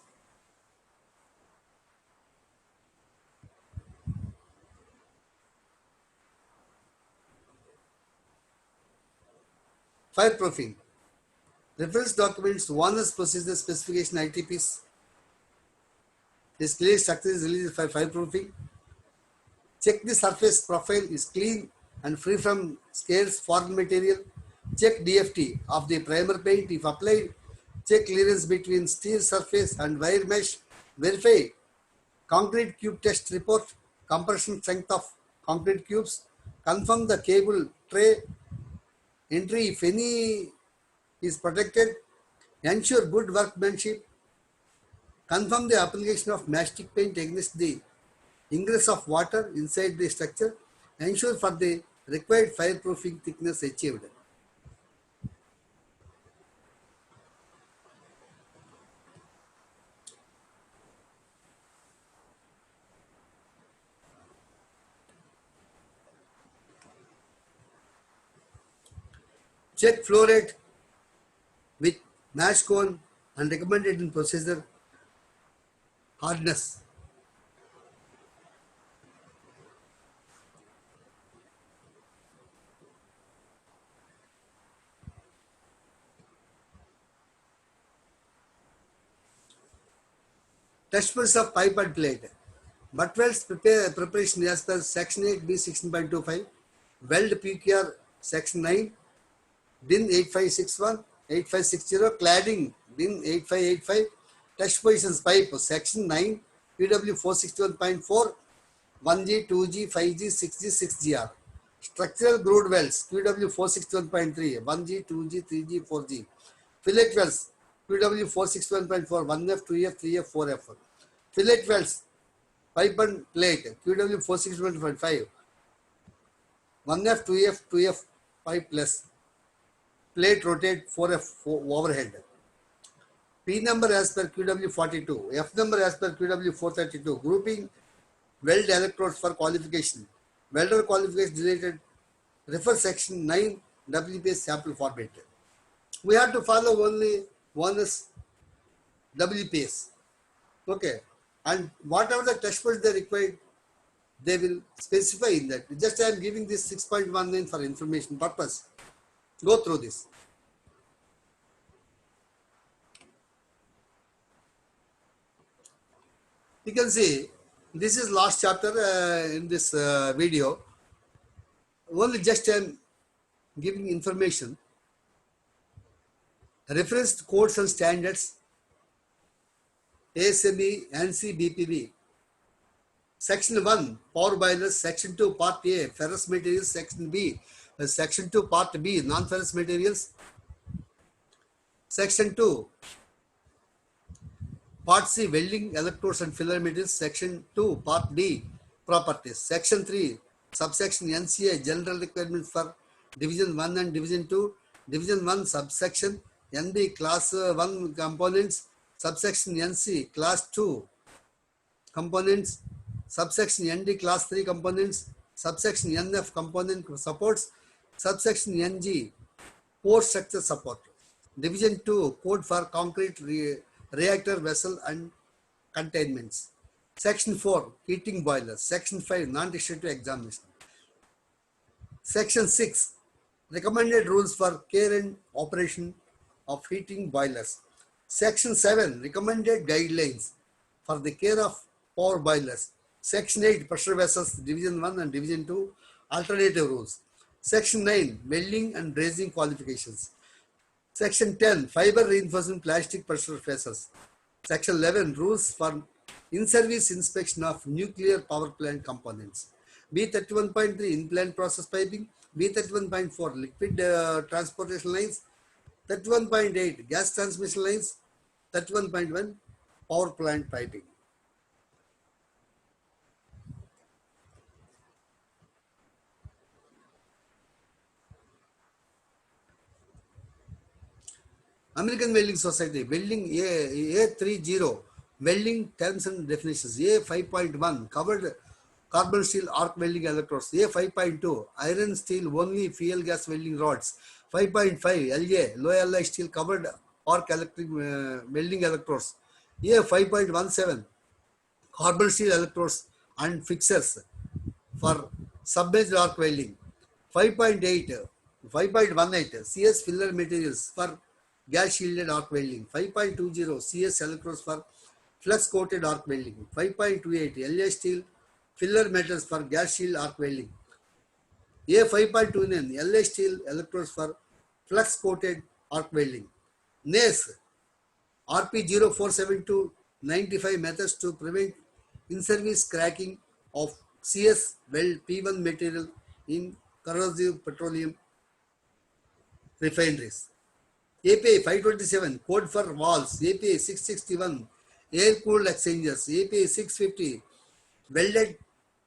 Fireproofing. Reference documents, owners procedure specification ITPs. This clear structure is released for fireproofing. Check the surface profile is clean and free from scales, foreign material. Check DFT of the primer paint if applied. Check clearance between steel surface and wire mesh. Verify concrete cube test report, compression strength of concrete cubes. Confirm the cable tray entry if any is protected. Ensure good workmanship. Confirm the application of mastic paint against the ingress of water inside the structure. Ensure for the required fireproofing thickness achieved. Check flow rate with mash cone and recommended in procedure hardness. Test pulse of pipe and plate. Butt welds preparation as per section 8 B 16.25. Weld PQR section 9. DIN 8561, 8560. Cladding DIN 8585. Test positions pipe section 9. PW 461.4. 1G, 2G, 5G, 6G, 6GR. Structural grooved welds, QW 461.3, 1G, 2G, 3G, 4G. Fillet welds, QW 461.4, 1F, 2F, 3F, 4F. Fillet welds, pipe and plate, QW 461.5, 1F, 2F, 2F, pipe plus. Plate rotate 4F overhead. P number as per QW 42, F number as per QW 432. Grouping weld electrodes for qualification. welder qualification related, refer section 9 WPS sample format. We have to follow only one is WPS. Okay. And whatever the test points they required, they will specify in that. Just I am giving this 6.19 for information purpose. Go through this. You can see this is last chapter in this video. Only just I am giving information. Reference codes and standards, ASME, ANSI, BPB. Section 1, power boilers. Section 2, part A, ferrous materials. Section B, Section 2, part B, non-ferrous materials. Section 2, part C, welding, electrodes and filler materials. Section 2, part D, properties. Section 3, subsection NCA, general requirements for Division 1 and Division 2. Division 1, subsection NB, class 1 components. Subsection NC, class 2 components. Subsection ND, class 3 components. Subsection NF, component supports. Subsection NG, port structure support. Division 2, code for concrete reactor vessel and containments. Section 4, heating boilers. Section 5, non-destructive examination. Section 6, recommended rules for care and operation of heating boilers. Section 7, recommended guidelines for the care of power boilers. Section 8, pressure vessels, Division 1 and Division 2, alternative rules. Section 9, welding and brazing qualifications. Section 10, fiber reinforcement plastic pressure vessels. Section 11, rules for in-service inspection of nuclear power plant components. B31.3, in-plant process piping. B31.4, liquid transportation lines. 31.8, gas transmission lines. 31.1, power plant piping. American Welding Society, welding A30, welding terms and definitions. A5.1, covered carbon steel arc welding electrodes. A5.2, iron steel only fuel gas welding rods. 5.5, LA, low Li steel covered arc electric welding electrodes. A5.17, carbon steel electrodes and fixers for submerged arc welding. 5.8, 5.18, CS filler materials for gas shielded arc welding. 5.20, CS electrodes for flux coated arc welding. 5.28, LA steel filler metals for gas shield arc welding. A5.29, LA steel electrodes for flux coated arc welding. NACE, RP0472 95 methods to prevent in-service cracking of CS weld P1 material in corrosive petroleum refineries. API 527, code for valves. API 661, air-cooled exchangers. API 650, welded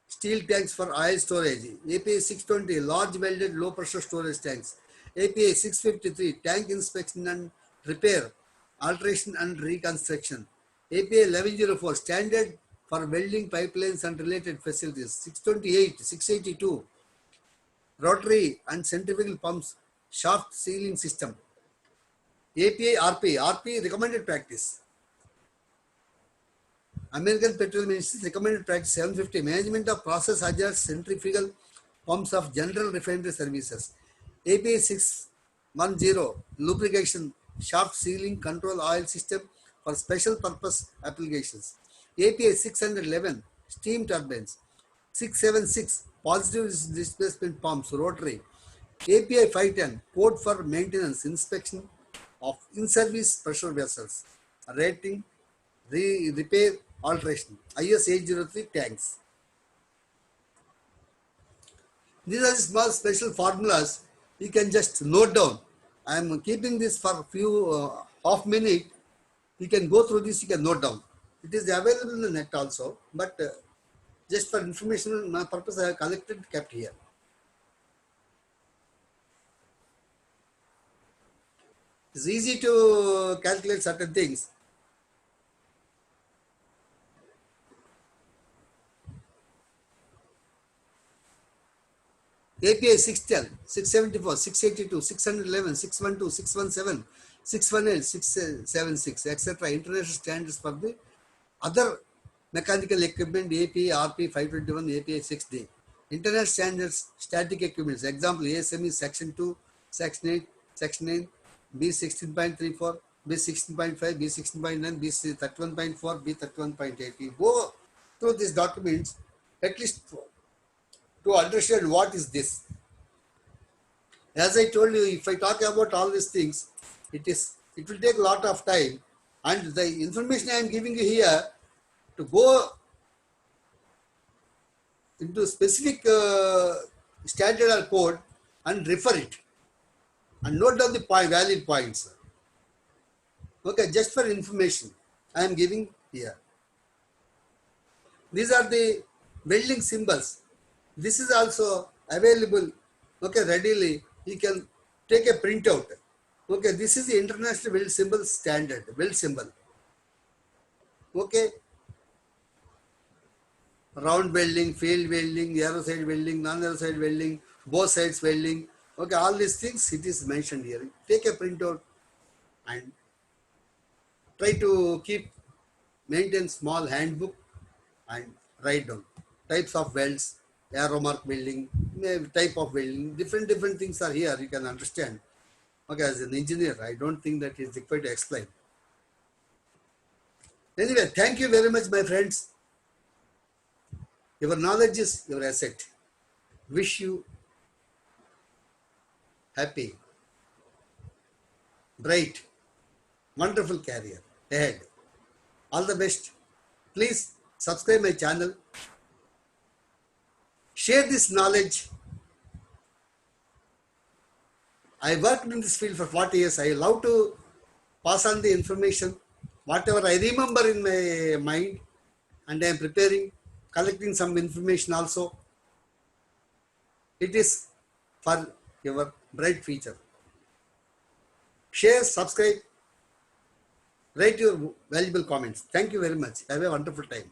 steel tanks for oil storage. API 620, large welded low pressure storage tanks. API 653, tank inspection and repair, alteration and reconstruction. API 1104, standard for welding pipelines and related facilities. 628, 682, rotary and centrifugal pumps, shaft sealing system. API RP recommended practice. American Petroleum Institute recommended practice 750, management of process hazards centrifugal pumps of general refinery services. API 610, lubrication shaft sealing control oil system for special purpose applications. API 611, steam turbines. 676, positive displacement pumps, rotary. API 510, code for maintenance inspection of in-service pressure vessels, rating, repair, alteration. IS 803 tanks. These are small special formulas you can just note down. I am keeping this for a few half minute. You can go through this, you can note down. It is available in the net also, but just for information purpose, I have collected, kept here. It's easy to calculate certain things. API 610, 674, 682, 611, 612, 617, 618, 676, etc. International standards for the other mechanical equipment API RP 521 API 6D. International standards static equipments. Example ASME Section 2, Section 8, Section 9, B16.34, B16.5, B16.9, B31.4, B31.8. You go through these documents at least to understand what is this. As I told you, if I talk about all these things, it will take a lot of time, and the information I am giving you here to go into specific standard or code and refer it and note down the valid points. Okay, just for information, I am giving here. These are the welding symbols. This is also available. Okay, readily you can take a printout. Okay, this is the international weld symbol standard, weld symbol. Okay, round welding, field welding, arrow side welding, non-arrow side welding, both sides welding. Okay, all these things it is mentioned here. Take a printout and try to maintain small handbook and write down types of welds, arrow mark welding, type of welding, different things are here. You can understand. Okay, as an engineer, I don't think that is required to explain. Anyway, thank you very much, my friends. Your knowledge is your asset. Wish you happy, bright, wonderful career ahead. All the best. Please subscribe my channel. Share this knowledge. I worked in this field for 40 years. I love to pass on the information, whatever I remember in my mind, and I am preparing, collecting some information also. It is for your bright future. Share, subscribe, write your valuable comments. Thank you very much. Have a wonderful time.